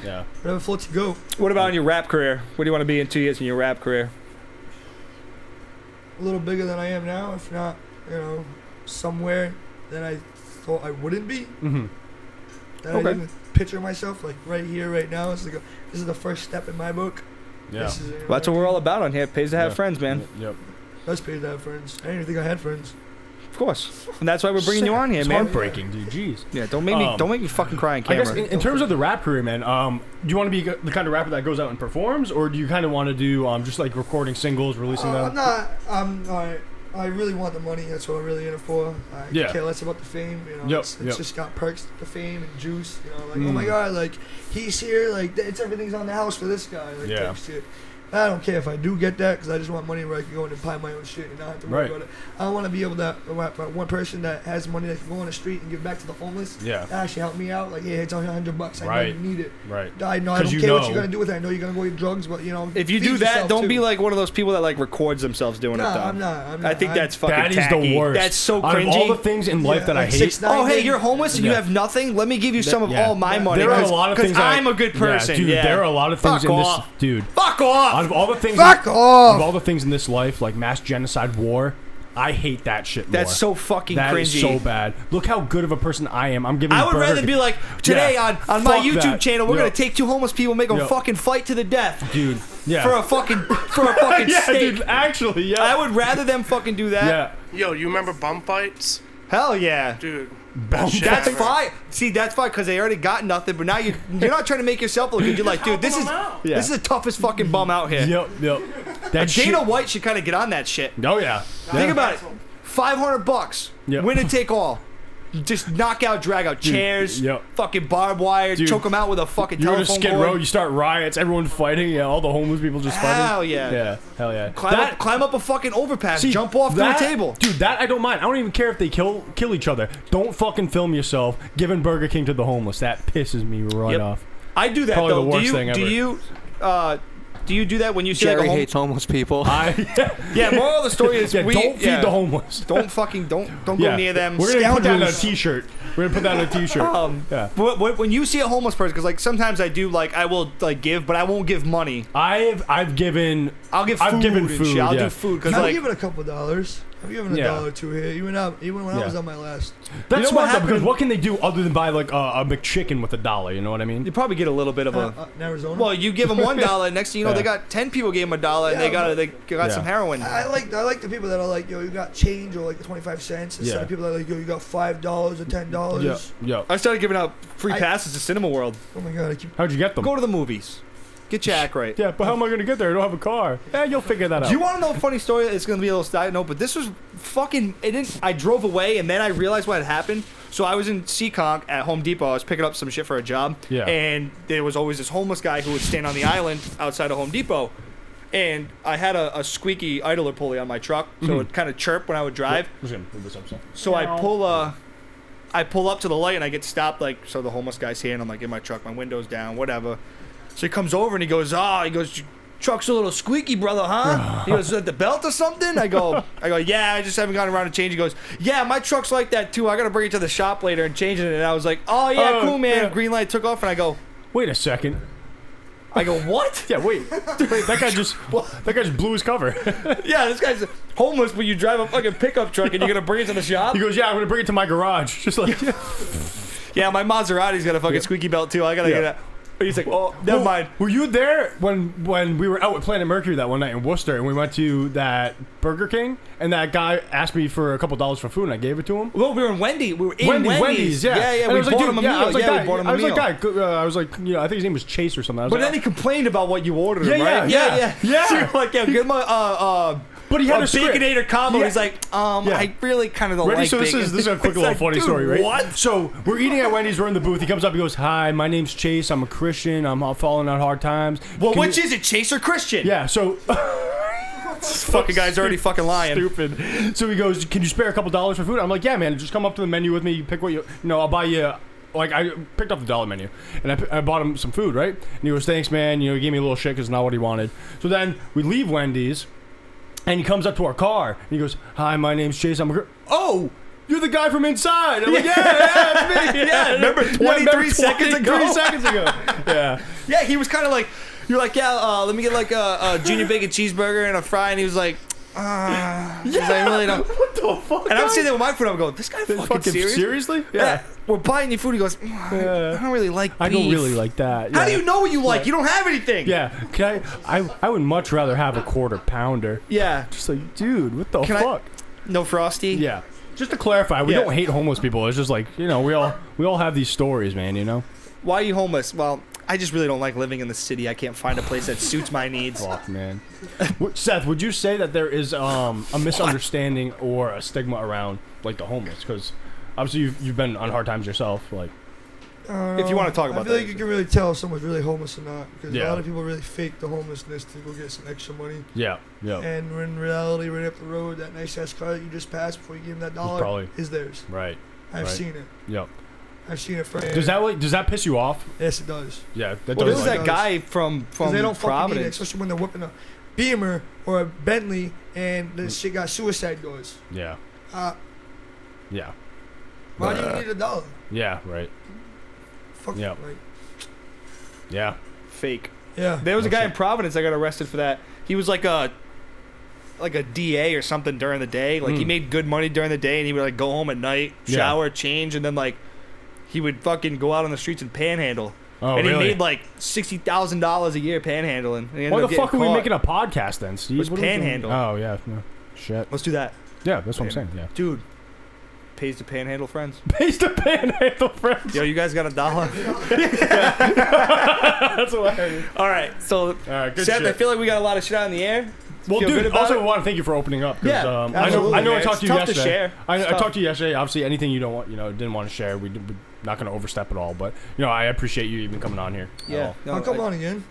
Yeah. Whatever floats your goat. What about in your rap career? What do you want to be in 2 years in your rap career? A little bigger than I am now, if not, somewhere that I thought I wouldn't be. Mm-hmm. That Okay. I didn't picture myself like right here, right now. It's like this is the first step in my book. Yeah. This is, Well, that's what we're all about on here. Pays to have friends, man. Yep. That's Pays2HaveFriends. I didn't even think I had friends. Of course, and that's why we're bringing you on here, It's man. heartbreaking, dude. Jeez. Yeah, don't make me fucking cry on I camera. guess in terms of the rap career, man, do you want to be the kind of rapper that goes out and performs, or do you kind of want to do just like recording singles, releasing them? I really want the money. That's what I'm really in it for. I care less about the fame. You know, it's just got perks, the fame and juice. You know, like oh my god, like he's here, like everything's on the house for this guy. Like type shit. I don't care if I do get that because I just want money where I can go in and buy my own shit and not have to worry about it. I don't want to be able to one person that has money that can go on the street and give back to the homeless. Yeah. That actually help me out. Like, yeah, it's only $100. I know you need it. Right. I don't care what you're gonna do with it. I know you're gonna go get drugs, but you know. If you do that, don't be like one of those people that like records themselves doing it. Though. I'm not. I think that's fucking that is tacky. the worst. That's so cringy. Out of all the things in life that I hate. Oh, hey, you're homeless and you have nothing. Let me give you some of all my money. There are a lot of things. I'm a good person. Dude, there are a lot of things in this. Dude, fuck off. Out of all the things. Fuck off! Of all the things in this life, like mass genocide, war, I hate that shit more. That's so fucking cringy. That is so bad. Look how good of a person I am. I'm giving. I would rather be like, today on my YouTube channel, we're gonna take 2 homeless people, make them fucking fight to the death, dude. Yeah. For a fucking steak. Dude, actually, yeah. I would rather them fucking do that. Yeah. Yo, you remember bum fights? Hell yeah, dude. That's fine. See, that's fine because they already got nothing. But now you're not trying to make yourself look good. You're like, dude, this is the toughest fucking bum out here. Yep. Dana White should kind of get on that shit. Oh yeah. Think about it. $500. Yep. Winner take all. Just knock out, drag out chairs, fucking barbed wire, choke them out with a fucking telephone cord. You go to Skid Row, you start riots, everyone fighting, all the homeless people just fighting. Hell yeah. Yeah, hell yeah. Climb up a fucking overpass, jump off through a table. Dude, that I don't mind. I don't even care if they kill each other. Don't fucking film yourself giving Burger King to the homeless. That pisses me right off. I do that Probably though. The worst thing ever. Do you do that when you see Jerry like hates homeless people. Yeah, moral of the story is don't feed the homeless. Don't go near them. We're gonna put that on a t-shirt. We're gonna put that on a t-shirt. But when you see a homeless person, because like sometimes I do like I will like give, but I won't give money. I've given food. I'll do food because I've given a couple dollars. I've given $1 or $2 here, even when I was on my last. That's smart though, because what can they do other than buy like a McChicken with $1? You know what I mean? You probably get a little bit of in Arizona. Well, you give them $1. Next thing you know, they got 10 people gave them $1, and they got some heroin. I like the people that are like, yo, you got change or like 25 cents. Instead of people that are like, yo, you got $5 or $10. Yeah. I started giving out free passes to Cinema World. Oh my god! How'd you get them? Go to the movies. Get your act right. Yeah, but how am I going to get there? I don't have a car. You'll figure that out. Do you want to know a funny story? It's going to be a little side note, but this was fucking... I drove away, and then I realized what had happened. So I was in Seekonk at Home Depot. I was picking up some shit for a job. Yeah. And there was always this homeless guy who would stand on the island outside of Home Depot. And I had a squeaky idler pulley on my truck, so it would kind of chirp when I would drive. I'm just going to move this up. So I pull up to the light, and I get stopped, like, so the homeless guy's here, and I'm like, in my truck, my window's down, whatever. So he comes over and he goes, truck's a little squeaky, brother, huh? He goes, at the belt or something? I go, yeah, I just haven't gotten around to change. He goes, yeah, my truck's like that too. I got to bring it to the shop later and change it. And I was like, oh, yeah, cool, man. Yeah. Green light took off, and I go, wait a second. I go, what? Yeah, wait, that guy just blew his cover. Yeah, this guy's homeless, but you drive a fucking pickup truck and you're going to bring it to the shop? He goes, yeah, I'm going to bring it to my garage. Just like, yeah, my Maserati's got a fucking squeaky belt too. I got to get it. He's like, oh, never mind. Were you there when we were out with Planet Mercury that one night in Worcester, and we went to that Burger King, and that guy asked me for a couple dollars for food, and I gave it to him? Well, we were in Wendy's. We were in Wendy's. Yeah. We bought him a meal. I was like, we bought him a meal. I was like, I think his name was Chase or something. But then he complained about what you ordered him, right? Yeah. So you're like, give him but he had a Baconator combo. He's like, I really kind of don't like so bacon. This is a quick little funny story, right? What? So we're eating at Wendy's. We're in the booth. He comes up. He goes, "Hi, my name's Chase. I'm a Christian. I'm falling on hard times." Well, which is it, Chase or Christian? Yeah. So this fucking guy's already fucking lying. Stupid. So he goes, "Can you spare a couple dollars for food?" I'm like, "Yeah, man. Just come up to the menu with me. Pick what I'll buy you." Like, I picked up the dollar menu, and I bought him some food, right? And he goes, "Thanks, man." He gave me a little shit because it's not what he wanted. So then we leave Wendy's. And he comes up to our car, and he goes, "Hi, my name's Chase. Oh, you're the guy from inside." I'm like, yeah, it's me. Yeah, remember 23 seconds ago? 3 seconds ago. Yeah. Yeah, he was kind of like, you're like, yeah, let me get like a junior bacon cheeseburger and a fry, and he was like, I really don't. What the fuck? And I'm sitting there with my food, I'm going, this guy fucking serious? Seriously? Yeah. We're buying you food, he goes, I don't really like beef. I don't really like that. How do you know what you like? You don't have anything. Yeah. Can I would much rather have a quarter pounder. Yeah. Just like, dude, what the fuck? No Frosty? Yeah. Just to clarify, we Yeah. don't hate homeless people. It's just like, you know, we all have these stories, man, you know? Why are you homeless? Well, I just really don't like living in the city. I can't find a place that suits my needs. Fuck, man. Seth, would you say that there is a misunderstanding or a stigma around, like, the homeless? Because obviously you've been on hard times yourself, like... If you want to talk about I feel that. like you can really tell if someone's really homeless or not, because Yeah. a lot of people really fake the homelessness to go get some extra money. Yeah. And in reality, right up the road, that nice ass car that you just passed before you give them that dollar is theirs. Right. I've seen it. Yep. I've seen it firsthand. Does that piss you off? Yes, it does. Yeah, that Well, does. there's that guy from They don't fucking need it, Providence. especially when they're whipping a Beamer or a Bentley and the shit got suicide doors. Yeah. Yeah. Why do you need a dollar? Yeah, right. Fuck. Yep. Like, Yeah. Fake. yeah. There was a No guy shit. in Providence that got arrested for that. He was like a DA or something during the day. Like he made good money during the day, and he would like go home at night, shower, change, and then like he would fucking go out on the streets and panhandle. Oh, and really? he made like $60,000 a year panhandling. And he ended Why up the fuck are getting we caught. making a podcast then, Steve? Let's What are we doing? panhandle. Oh, yeah. No. Shit. Let's do that, Yeah, that's what I'm saying, yeah. dude. Pays to panhandle friends. Pays to panhandle friends. Yo, you guys got $1? That's hilarious. All right, so Good Seth, shit. I feel like we got a lot of shit out in the air. Well, Feel good dude, about also it? I want to thank you for opening up. 'Cause, Yeah, I know absolutely, I man. talked to It's you tough to yesterday. share. I It's tough. talked to you yesterday. Obviously, anything you don't want, didn't want to share, we're not going to overstep at all. But I appreciate you even coming on here. Yeah, I'll come on again.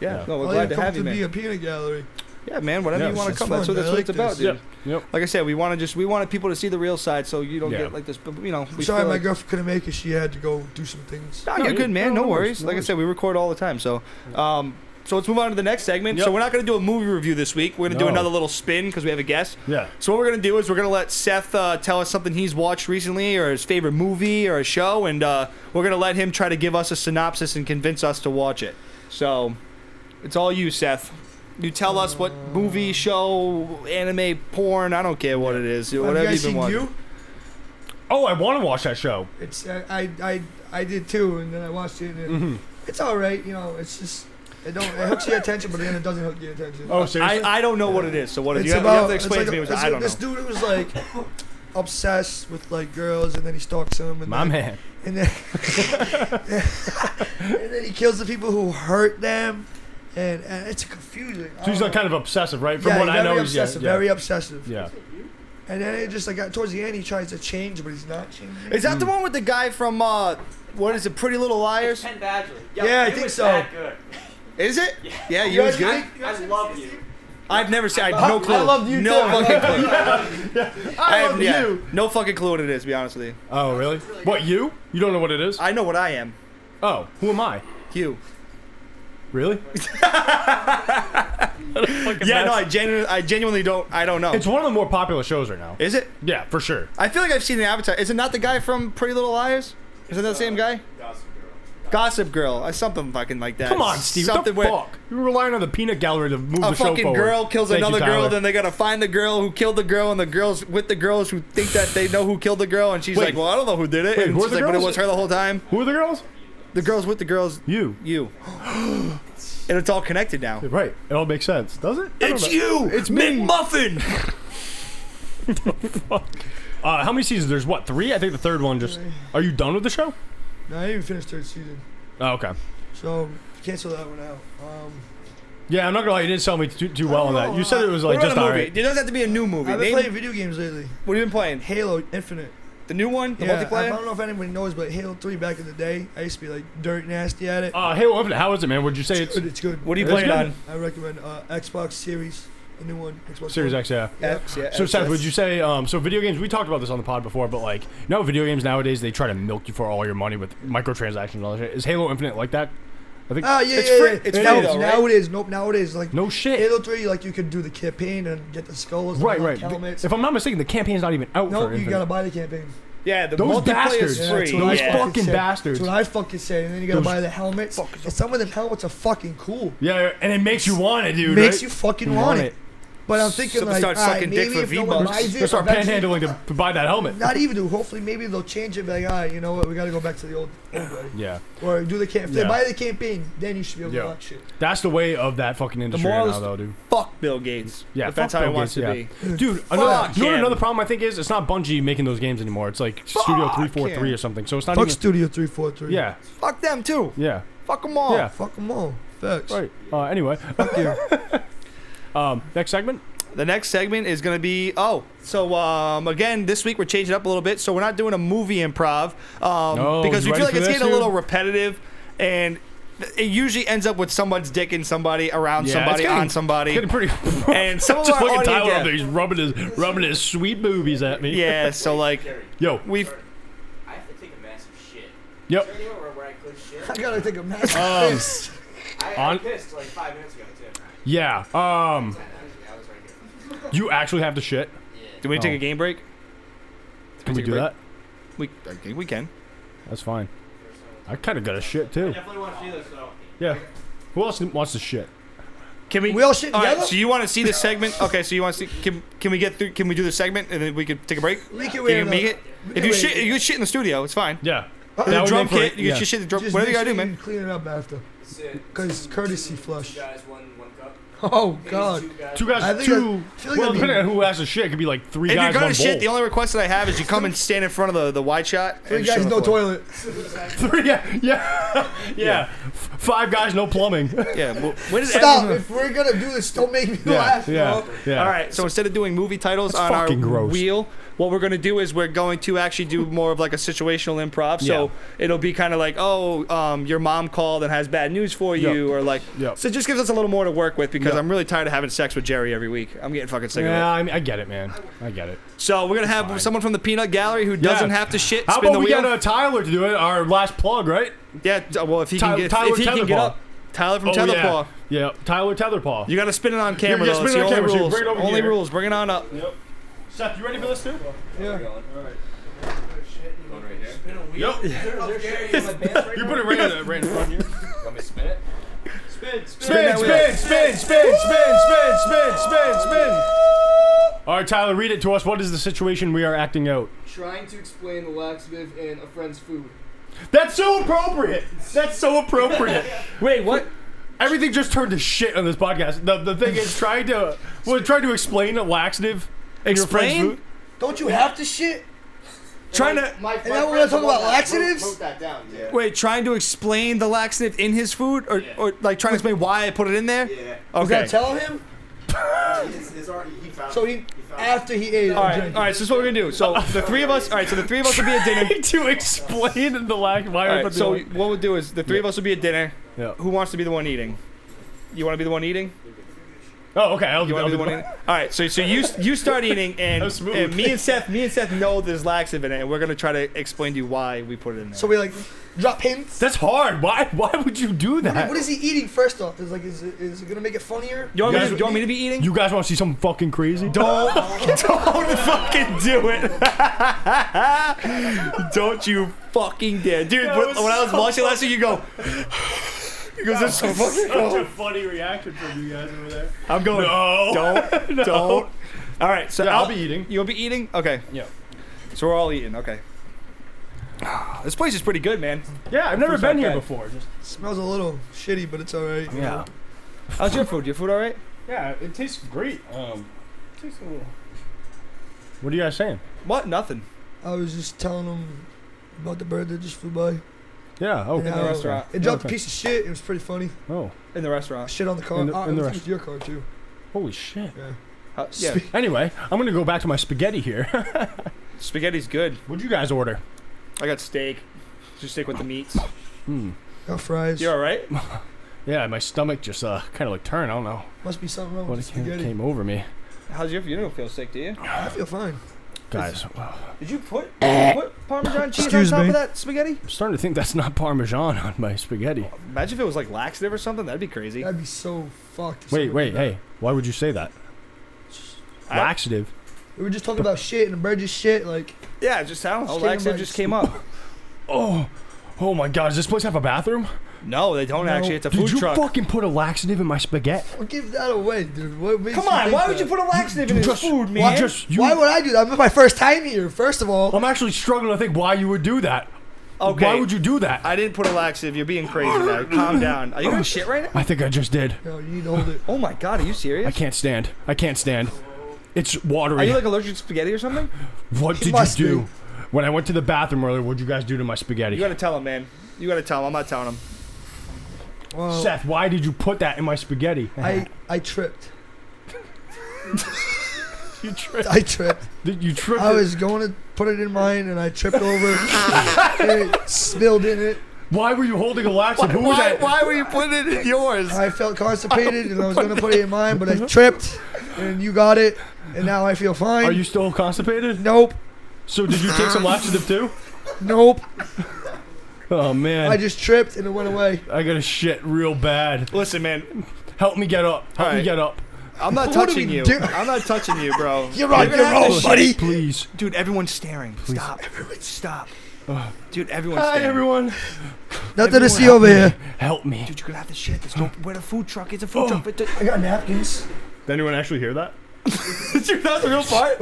Yeah, no, we're I'll glad even to come have you, to man. be a peanut gallery. Yeah, man, whatever Yeah, you want to it's come. fun, That's what man. I it's like about, this. dude. Yep. Like I said, we wanted people to see the real side, so you don't Yeah. get like this. But we I'm feel sorry my like, girlfan couldn't make it. She had to go do some things. No, No, you're you- good, man. no No worries, worries. no Like I worries. said, we record all the time. So, so let's move on to the next segment. Yep. So we're not going to do a movie review this week. We're going to do No. another little spin because we have a guest. Yeah. So what we're going to do is we're going to let Seth tell us something he's watched recently or his favorite movie or a show, and we're going to let him try to give us a synopsis and convince us to watch it. So it's all you, Seth. You tell us what movie, show, anime, porn, I don't care what it is. Have Whatever you guys you've been seen watching. You? Oh, I want to watch that show. It's I did too, and then I watched it, and it's all right. It's just it hooks your attention, but then it doesn't hook your attention. Oh, seriously? I don't know what it is. So what It's you have about to explain to me? it's I don't this know. dude was like obsessed with like girls, and then he stalks them, and My then, man. and then and then he kills the people who hurt them, and it's confusing. So he's like kind of obsessive, right? From yeah, what I know, very he's obsessive, yeah. very obsessive. Yeah. And then it just like towards the end, he tries to change, but he's not changing. Is that the one with the guy from what is it, Pretty Little Liars? Ken Badgley. Yeah, I he think was so. that good. Is it? Yeah, you was good. I love you. I've never seen. I have no clue. I loved you no too. fucking clue. I have love you. No fucking clue what it is. To be honest with you, Oh, really? What, you? You don't know what it is? I know what I am. Oh, who am I? You. Really? Yeah, no, I genuinely don't. I don't know. It's one of the more popular shows right now. Is it? Yeah, for sure. I feel like I've seen the avatar. Is it not the guy from Pretty Little Liars? Is it the same guy? Gossip Girl. Something fucking like that. Come on, Steve. Something What the where fuck? You're relying on the peanut gallery to move a the show fucking forward. girl kills Thank you, another girl, Tyler. then they gotta find the girl who killed the girl, and the girls with the girls who think that they know who killed the girl, and she's Wait. like, well, I don't know who did it. Wait, And who are she's the like, but it girls? was her the whole time. Who are the girls? The girls with the girls. You. You. And it's all connected now. Right. It all makes sense, does it? I don't It's know. you! It's McMuffin! How many seasons? There's what, 3? I think the third one just... Are you done with the show? No, I didn't even finish third season, Oh, okay. so cancel that one out. Yeah, I'm not gonna lie, you didn't sell me too well on that. You said it was What like about just a movie? alright. It doesn't have to be a new movie. I've been Name- playing video games lately. What have you been playing? Halo Infinite. The new one? The Yeah, I multiplayer? don't know if anyone knows, but Halo 3 back in the day, I used to be like dirt nasty at it. Halo Infinite, how is it, man? Would you say it's... It's good. What are you It's playing good. on? I recommend Xbox Series, the new one. Xbox Series One. X, yeah. X, yeah. So X, Seth, yes. would you say so video games, we talked about this on the pod before, but like, video games nowadays, they try to milk you for all your money with microtransactions and all that shit. Is Halo Infinite like that? I think Yeah, It's yeah, free- yeah. it's now, free though, right? nowadays, nope. Nowadays, like no shit. Halo 3, like you could do the campaign and get the skulls, Right, and right. helmets. If I'm not mistaken, the campaign's not even out Nope, for you Infinite. gotta buy the campaign. Yeah, the Those multiplayer bastards. is Yeah, free. that's what I Those Yeah. fucking say. bastards. That's what I fucking say. And then you gotta Those buy the helmets. And some of them helmets are fucking cool. Yeah, and it makes you want it, dude. Makes right? you fucking want it. But I'm thinking Someone like, starts all right, sucking dick maybe for if no one V-Bucks. buys They'll it, start eventually- panhandling to buy that helmet. Not even do. Hopefully, maybe they'll change it. Be like, all right, you know what? We got to go back to the old way. Yeah. Or do the campaign. If Yeah. they buy the campaign, then you should be able to Yeah. watch shit. That's the way of that fucking industry moral right is- now, though, dude. Fuck Bill Gates. Yeah, if that's fuck how Bill he wants Gates, to yeah. be. Dude, Fuck you know what him. another problem I think is? It's not Bungie making those games anymore. It's like Studio 343 him. or something. So it's not Fuck even. Studio 343. Yeah, Fuck them too. yeah, Fuck them all. yeah. Fuck them all. Facts. Right. Anyway, Fuck you. next segment. The next segment is going to be again this week we're changing it up a little bit, so we're not doing a movie improv because we you feel like ready it's for getting a this, little dude? repetitive, and it usually ends up with someone's dick in somebody, around Yeah, somebody, it's getting- on somebody. Getting pretty. And some of Just our look at audience, Tyler yeah. up there. He's rubbing his sweet boobies at me. Yeah, so like Yo. we've I have to take a massive shit. Yep. Is there anywhere where I could shit? I gotta take a massive piss. I pissed like 5 minutes ago too. Yeah. I was right here. You actually have to shit. do we take Oh. a game break? Can we take a do break? that? I think we can. That's fine. I kind of got a shit too. Definitely want to see this though. Yeah. Who else wants to shit? Can we? We all shit All right. together? So you want to see this segment? Okay. So you want to see? Can we get through? Can we do the segment and then we could take a break? We can Can wait you make enough. it? We If can you wait. shit, you can shit in the studio. It's fine. Yeah. The That would drum make for kit, it, you can yeah. just shit the drum. Just Whatever you make gotta do, sure man. you clean it up after. That's it. 'Cause courtesy flush. 2 guys, one cup. Oh, God. Two guys, I think two. I feel like Well, that'd be- depending on who has to shit, it could be like three If guys, you're gonna one shit, bowl. the only request that I have is you come and stand in front of the wide shot. Three and guys, shit on the no floor. toilet. Three, yeah. 5 guys, no plumbing. Yeah. Well, when did Stop. everyone- If we're gonna do this, don't make me Yeah, laugh, yeah, bro. yeah. All right. So instead of doing movie titles That's on our fucking gross. wheel, what we're gonna do is we're going to actually do more of like a situational improv. So it'll be kind of like, your mom called and has bad news for you, or like. Yep. So it just gives us a little more to work with because Yep. I'm really tired of having sex with Jerry every week. I'm getting fucking sick of it. Yeah, I get it, man. I get it. So we're gonna have fine. someone from the Peanut Gallery who doesn't have to shit. How spin about the we wheel. get Tyler to do it? Our last plug, right? Yeah. Well, if he Tyler- can get Tyler if he can get Tetherpaw. up, Tyler from Oh, Tetherpaw. yeah. Tyler Tetherpaw. You got to spin it on camera Yeah, though. spin It's it the on only camera, so rules. bring it over Only here. rules. Bring it on up. Yep. Seth, you ready for this too? Yeah. Yep. You put it right in front here. Want me to spin it? Spin. All right, Tyler, read it to us. What is the situation we are acting out? Trying to explain the laxative in a friend's food. That's so appropriate. Wait, what? Everything just turned to shit on this podcast. The thing is trying to explain a laxative in your friend's Explain? food. Don't you have to shit? Trying to And now we're gonna talk about laxatives? Wrote that down. Yeah. wait, trying to explain the laxative in his food, or like trying to explain why I put it in there. Yeah. Was that Okay. tell him? It's already, he found So it. after he ate it. All right. So this is what we're gonna do. So the three of us. All right. So the three of us will be at dinner. To explain the lax. Why All I right. put the So lax- what we'll do is the three of us will be at dinner. Yeah. Who wants to be the one eating? You want to be the one eating? Oh, okay. I'll You do want to be the one eating? All right. So you start eating, and, That was smooth. and me and Seth know there's laxative in it, and we're gonna try to explain to you why we put it in there. So we like drop hints. That's hard. Why would you do that? What is he eating first off? Is it gonna make it funnier? you want me guys- to, you want me to be eating? You guys want to see something fucking crazy? Don't fucking do it. Don't you fucking dare. Dude, That when was I was so watching last week, you go. He goes, that's so fucking cool. funny reaction from you guys over there. I'm going, No. don't. All right, so Yeah, I'll be eating. You'll be eating? Okay. Yeah. So we're all eating, okay. This place is pretty good, man. Yeah, I've never Food's been not here bad. before. Just Smells a little shitty, but it's alright. yeah. How's your food? Your food all right? Yeah, it tastes great. It tastes a little. What are you guys saying? What? Nothing. I was just telling him about the bird that just flew by. Yeah. Oh. And In the how restaurant. It dropped Okay. a piece of shit. It was pretty funny. Oh. In the restaurant. Shit on the car. In the I think it was rest- your car too. Holy shit. Yeah. Yeah. Anyway, I'm gonna go back to my spaghetti here. Spaghetti's good. What'd you guys order? I got steak. Just steak with the meats. Got fries. You all right? Yeah, my stomach just kind of like turned. I don't know Must be something wrong what with it the spaghetti. came over me. How's your? You don't feel sick, do you? I feel fine. Guys, Did you put Parmesan cheese Excuse on top me? of that spaghetti? I'm starting to think that's not Parmesan on my spaghetti. Imagine if it was like laxative or something. That'd be crazy. That'd be so fucked. if Wait, someone did that. hey, why would you say that? I- Laxative. We were just talking about shit and the bird just shit. Like, Yeah, just I don't know. Just came Laxative up, just like- came up. Oh, Oh my God, does this place have a bathroom? No, they don't actually. It's a Did food you truck. fucking put a laxative in my spaghetti? Don't give that away, dude. What makes Come you on, think why would that? you put a laxative in his food, man? Why would I do that? I'm my first time here. First of all, I'm actually struggling to think why you would do that. Okay. Why would you do that? I didn't put a laxative. You're being crazy now. Calm down. Are you gonna shit right now? I think I just did. no, you need to hold it. Oh my God, are you serious? I can't stand. I can't stand. It's watery. Are you like allergic to spaghetti or something? What did you must do? be. When I went to the bathroom earlier, what'd you guys do to my spaghetti? You gotta tell him, man. You gotta tell him. I'm not telling him. Well, Seth, why did you put that in my spaghetti? I tripped. You tripped. I tripped. You tripped. I was going to put it in mine, and I tripped over. And it spilled in it. Why were you holding a laxative? Who was that? Why were you putting it in yours? I felt constipated, and I was going to put it in mine, but I tripped, and you got it, and now I feel fine. Are you still constipated? Nope. So did you take some laxative too? Nope. Oh man. I just tripped, and it went away. I gotta shit real bad. Listen, man. Help me get up. Help me Alright. get up. I'm not What are touching we you. doing? I'm not touching you, bro. You're on gonna your have to own, shit. buddy. Please. Dude, everyone's staring. Stop. Stop. Dude, everyone's Hi staring. everyone. Nothing to see help over here. Help me. Dude, you're gonna have to shit. There's no where the food truck. It's a food truck. But I got napkins. Did anyone actually hear that? Dude, that's the real part.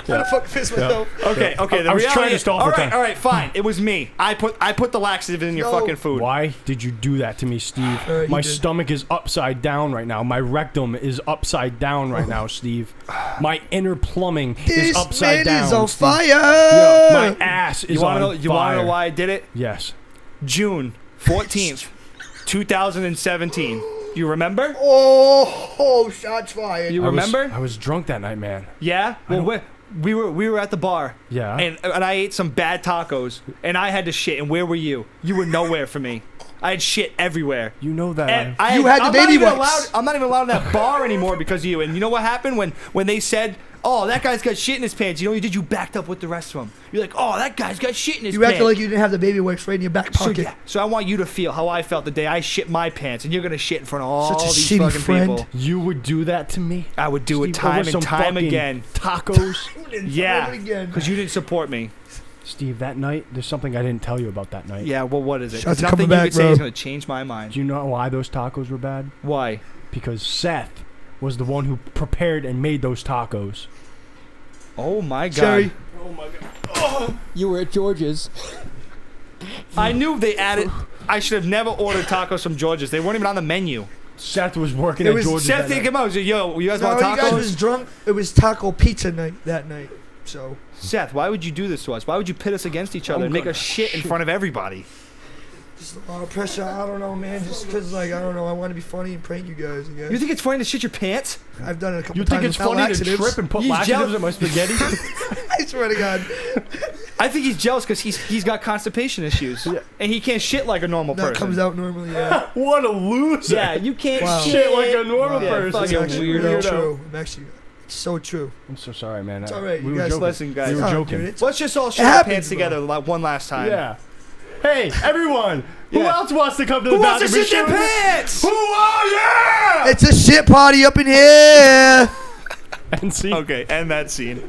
How the fuck piss myself? Okay. The I was reality trying to is- stall all for right, time. all right, fine. It was me. I put the laxative in your No. fucking food. Why did you do that to me, Steve? Alright, My you did. stomach is upside down right now. My rectum is upside down right now, Steve. My inner plumbing is This upside man down. is on Steve. fire. Yo, my ass is You want on to know? You want to fire. know why I did it? Yes. June 14th, 2017. You remember? Oh, shots fired. You remember? I was drunk that night, man. Yeah. Well, we were at the bar. Yeah. And I ate some bad tacos, and I had to shit. And where were you? You were nowhere for me. I had shit everywhere. You know that. And You had the I'm baby not even wipes. I'm not even allowed in that bar anymore because of you. And you know what happened when they said, "Oh, that guy's got shit in his pants." You know what you did? You backed up with the rest of them. You're like, "Oh, that guy's got shit in his You pants." acted like you didn't have the baby wipes right in your back So, pocket. yeah. So I want you to feel how I felt the day I shit my pants, and you're gonna shit in front of all Such a these shitty fucking friend. people. You would do that to me? I would do it Steve, time over and some time fucking again. Tacos? Yeah, Again. because you didn't support me. Steve, that night, there's something I didn't tell you about that night. Yeah, well, what is it? Shots are Nothing coming you back, could say bro. is gonna change my mind. Do you know why those tacos were bad? Why? Because Seth was the one who prepared and made those tacos. Oh my god! Jerry. You were at George's. I knew they added. I should have never ordered tacos from George's. They weren't even on the menu. Seth was working It at was George's. Seth that came out. He said, "Yo, you guys No, want you guys tacos?" was drunk. It was taco pizza night that night. So Seth, why would you do this to us? Why would you pit us against each other and make us shit in front of everybody? just a lot of pressure. I don't know, man. Just because, like, I don't know. I want to be funny and prank you guys. I guess. You think it's funny to shit your pants? I've done it a couple You times. think it's without funny laxatives. to trip and put He's laxatives jealous. in my spaghetti? I swear to God. I think he's jealous because he's got constipation issues and he can't shit like a normal That person. comes out normally, yeah. What a loser. Yeah, you can't Wow. Shit like a normal Yeah, person. It's fucking actually weirdo. really true. I'm actually so true. I'm so sorry, man. It's all right. We You were guys joking. listen, guys. We were Oh, joking. dude, it's- Let's just all shit our happens, pants bro. together like one last time. Yeah. Hey, everyone. Who Yeah. else wants to come to the Who wants to bathroom? shit their pants? Who? Oh, yeah! It's a shit party up in here. And see, Okay, end that scene.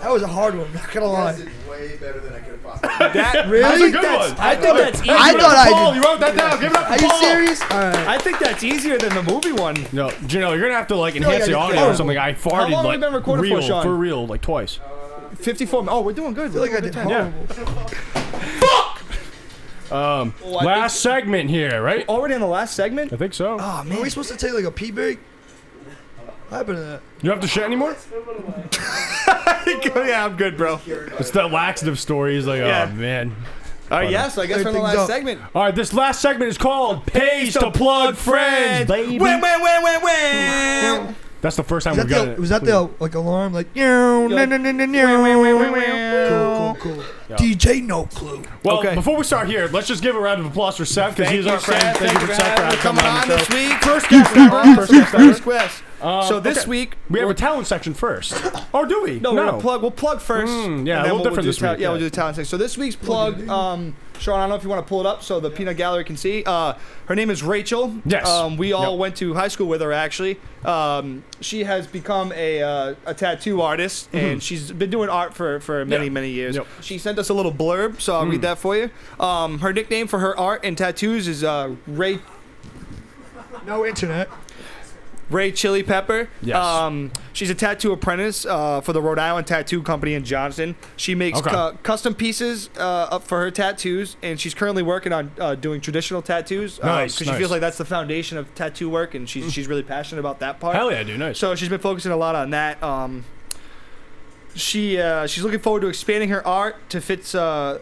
That was a hard one. Not gonna lie. This is way better than I could have possibly. That Really? that's a good that's- one. I think that's easier. I Give it thought up to I Paul. did. You wrote that down. Give it up to Are you Paul. serious? All right. I think that's easier than the movie one. No, Janelle, you're gonna have to like like enhance I the did audio or horrible. something. I farted long have we like been recording for, real, Sean? for real, like twice. 54. Oh, we're doing good. I feel like I did horrible. I Last segment here, right? Already in the last segment? I think so. Oh, Are man. we supposed to take like a pee break? What happened to that? You don't have to shit anymore? Yeah, I'm good, bro. It's that laxative story. He's like, Yeah. oh man. All right, yeah, so I guess we're in the Everything's last up. segment. All right, this last segment is called Pays to Plug Friends, baby. Wah. That's the first time Was we've that got the, it. was that the like alarm like cool, cool. DJ No Clue. Well, Okay. before we start here, let's just give a round of applause for Seth because Thank he's you, our friend. Seth. Thank you for Seth for coming on the this show. week. First guest ever. First guest ever. First quest. So this week we have a talent section first. Or do we? No, we're gonna plug. We'll plug first. Yeah, and a then little we'll different do this week. Yeah, we'll do the talent section. So this week's plug, Sean, I don't know if you want to pull it up so the peanut gallery can see. Her name is Rachael. Yes. We all went to high school with her, actually. She has become a tattoo artist, and she's been doing art for many years. Yep. She sent us a little blurb, so I'll read that for you. Her nickname for her art and tattoos is Ray. No internet. Ray Chili Pepper. Yes. She's a tattoo apprentice for the Rhode Island Tattoo Company in Johnston. She makes custom pieces up for her tattoos, and she's currently working on doing traditional tattoos. Nice. Because she feels like that's the foundation of tattoo work, and she's really passionate about that part. Hell yeah, dude. Nice. So she's been focusing a lot on that. She's looking forward to expanding her art to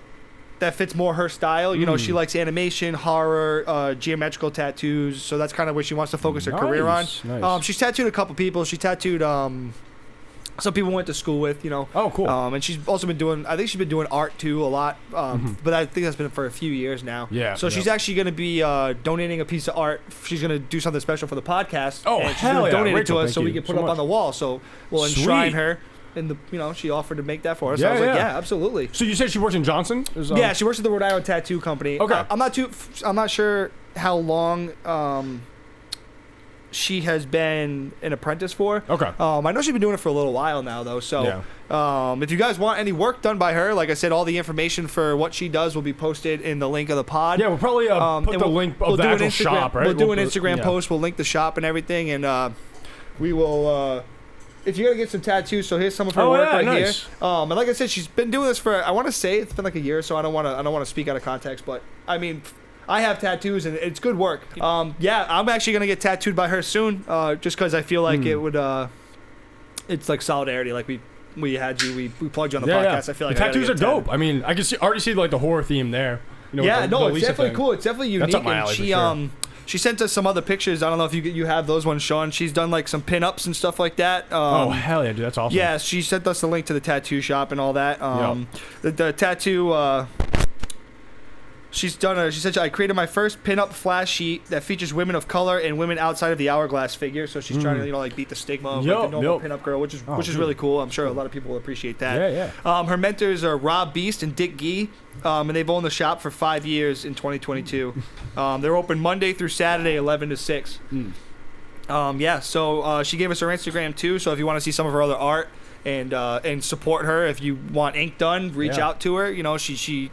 that fits more her style. You know, she likes animation, horror, geometrical tattoos. So that's kind of where she wants to focus her career on. Nice. She's tattooed a couple people. She tattooed some people went to school with, you know. Oh, cool. And she's also been doing, I think she's been doing art too a lot. But I think that's been for a few years now. Yeah. So she's actually going to be donating a piece of art. She's going to do something special for the podcast. Oh, and she's hell gonna yeah. donate it Rachel, to us thank so we you can put so it up much. on the wall. So we'll Sweet. enshrine her. And she offered to make that for us. Yeah, so I was like, yeah. yeah, absolutely. So you said she works in Johnson? Yeah, she works at the Rhode Island Tattoo Company. Okay. I'm not sure how long she has been an apprentice for. Okay. I know she's been doing it for a little while now, though. So, if you guys want any work done by her, like I said, all the information for what she does will be posted in the link of the pod. Yeah, we'll probably put the link of the actual shop, right? We'll do an Instagram post. We'll link the shop and everything, and we will. If you're gonna get some tattoos, so here's some of her work right here. And like I said, she's been doing this for, I want to say it's been like a year, so I don't want to speak out of context, but I mean, I have tattoos and it's good work. Yeah, I'm actually gonna get tattooed by her soon, just because I feel like it would. It's like solidarity, like we had you, we plugged you on the podcast. I feel like the tattoos are dope. I mean, I can already see like the horror theme there. You know, it's definitely cool. It's definitely unique. That's up my alley for sure. She sent us some other pictures. I don't know if you have those ones, Sean. She's done like some pin-ups and stuff like that. Oh, hell yeah, dude. That's awesome. Yeah, she sent us the link to the tattoo shop and all that. The tattoo... She said, I created my first pin-up flash sheet that features women of color and women outside of the hourglass figure. So she's trying to, like beat the stigma of like, the normal pin-up girl, which is really cool. I'm sure a lot of people will appreciate that. Yeah. Her mentors are Rob Beast and Dick Gee, and they've owned the shop for 5 years in 2022. They're open Monday through Saturday, 11 to 6. So she gave us her Instagram too. So if you want to see some of her other art and support her, if you want ink done, reach out to her. You know, she's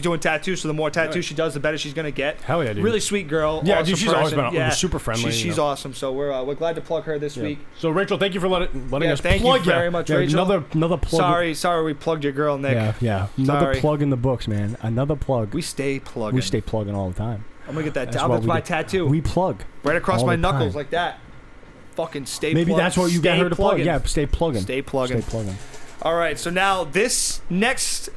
doing tattoos, so the more tattoos she does, the better she's gonna get. Hell yeah, dude. Really sweet girl. Yeah, awesome dude, she's always been super friendly. She's awesome. So we're glad to plug her this week. So Rachel, thank you for letting us thank plug you very much, Rachel. Another plug. Sorry, we plugged your girl, Nick. Yeah. Another plug in the books, man. Another plug. We stay plugging. We stay plugging all the time. I'm gonna get that. That's my tattoo. We plug right across my knuckles time. like that. Fucking stay. Maybe that's what you get her to plug. Yeah, stay plugging. Stay plugging. Stay plugging. All right. So now this next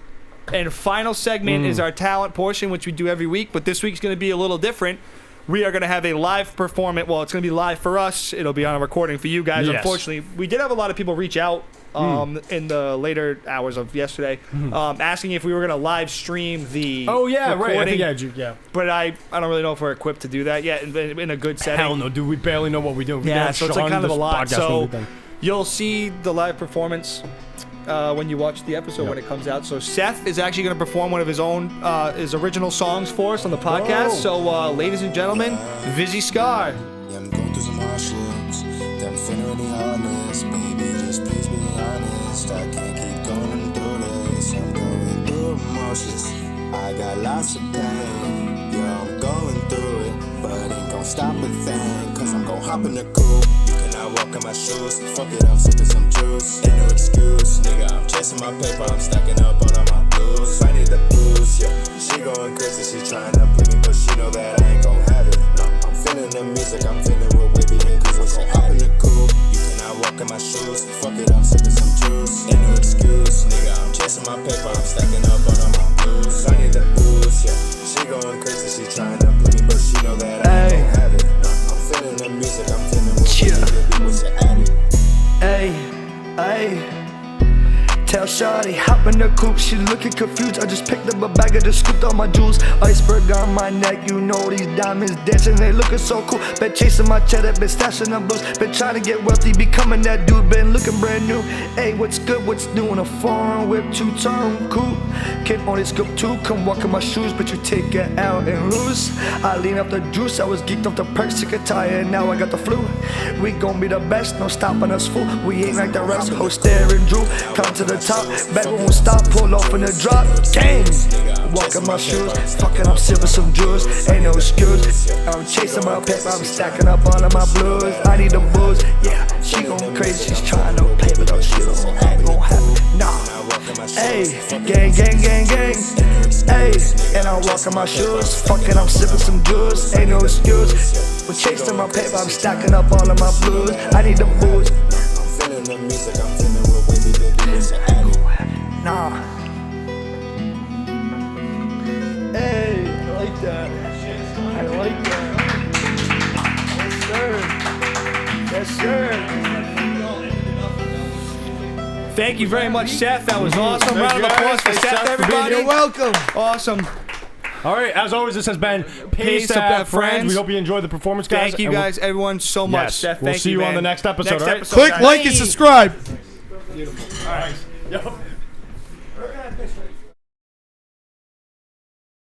and final segment is our talent portion, which we do every week, but this week's going to be a little different. We are going to have a live performance. Well, it's going to be live for us. It'll be on a recording for you guys. Yes. Unfortunately, we did have a lot of people reach out in the later hours of yesterday, asking if we were going to live stream the recording. Right. I think, But I don't really know if we're equipped to do that yet in a good setting. Hell no, dude. We barely know what we do. So it's like kind of a lot. So you'll see the live performance when you watch the episode when it comes out. So Seth is actually going to perform one of his own his original songs for us on the podcast. So ladies and gentlemen, Vizzy Scar. Yeah, I'm going through some hardships. I'm feeling really heartless. Baby, just please be honest. I can't keep going through this. I'm going through emotions. I got lots of pain. Yeah, I'm going through it, but ain't gonna stop a thing. Cause I'm gonna hop in the coupe. I walk in my shoes, fuck it, I'm sipping some juice. Ain't no excuse, nigga, I'm chasing my paper, I'm stacking up all of my blues. I need the blues, yeah. She going crazy, she trying to play me, but she know that I ain't gon' have it. No, I'm feeling the music, I'm feeling what we be in, cause I'm gon' hop in the coupe. You cannot walk in my shoes, fuck it, I'm sipping some juice. Ain't no excuse, nigga, I'm chasing my paper, I'm stacking up all of my blues. I need the blues, yeah. She going crazy, she trying to play me, but she know that I ain't gon' have it. No, I'm feeling the music, I'm feeling what we be. Ay, tell Shawty hop in the coupe. She looking confused. I just picked up a bag and just scooped all my jewels. Iceberg on my neck, you know these diamonds dancing. They looking so cool. Been chasing my cheddar, been stashing the blues. Been trying to get wealthy, becoming that dude. Been looking brand new. Hey, what's good? What's new in a foreign whip? 2-tone coupe. Kid on this scoop too. Come walk in my shoes, but you take it out and lose. I lean off the juice. I was geeked off the perks, sick and tired. Now I got the flu. We gon' be the best, no stopping us, fool. We ain't like the rest. Host staring Drew. Come to the top, back won't stop. Pull off in the drop. Gang. Walk in my shoes. Fucking I'm sipping some juice. Ain't no excuse. I'm chasing my paper. I'm stacking up all of my blues. I need the booze. Yeah, she going crazy. She's trying to play, but those shit ain't gon' happen. Nah. Hey, gang, gang, gang, gang. Hey, and I walk in my shoes. Fucking I'm sipping some juice. Ain't no excuse. We're chasing my paper. I'm stacking up all of my blues. I need the booze. I'm feeling the music, I'm feeling what wavy baby is. Nah. Hey, I like that. I like that. Yes, sir. Yes, sir. Thank you very much, Seth. That was awesome. Round of applause for Seth, everybody. You're welcome. Awesome. All right, as always, this has been Pays2HaveFriends. We hope you enjoyed the performance, guys. Thank you guys, everyone, so much. Yes, Seth, we'll thank see you man. on the next episode, all right? Click, like, and subscribe. Beautiful. All right. Yep.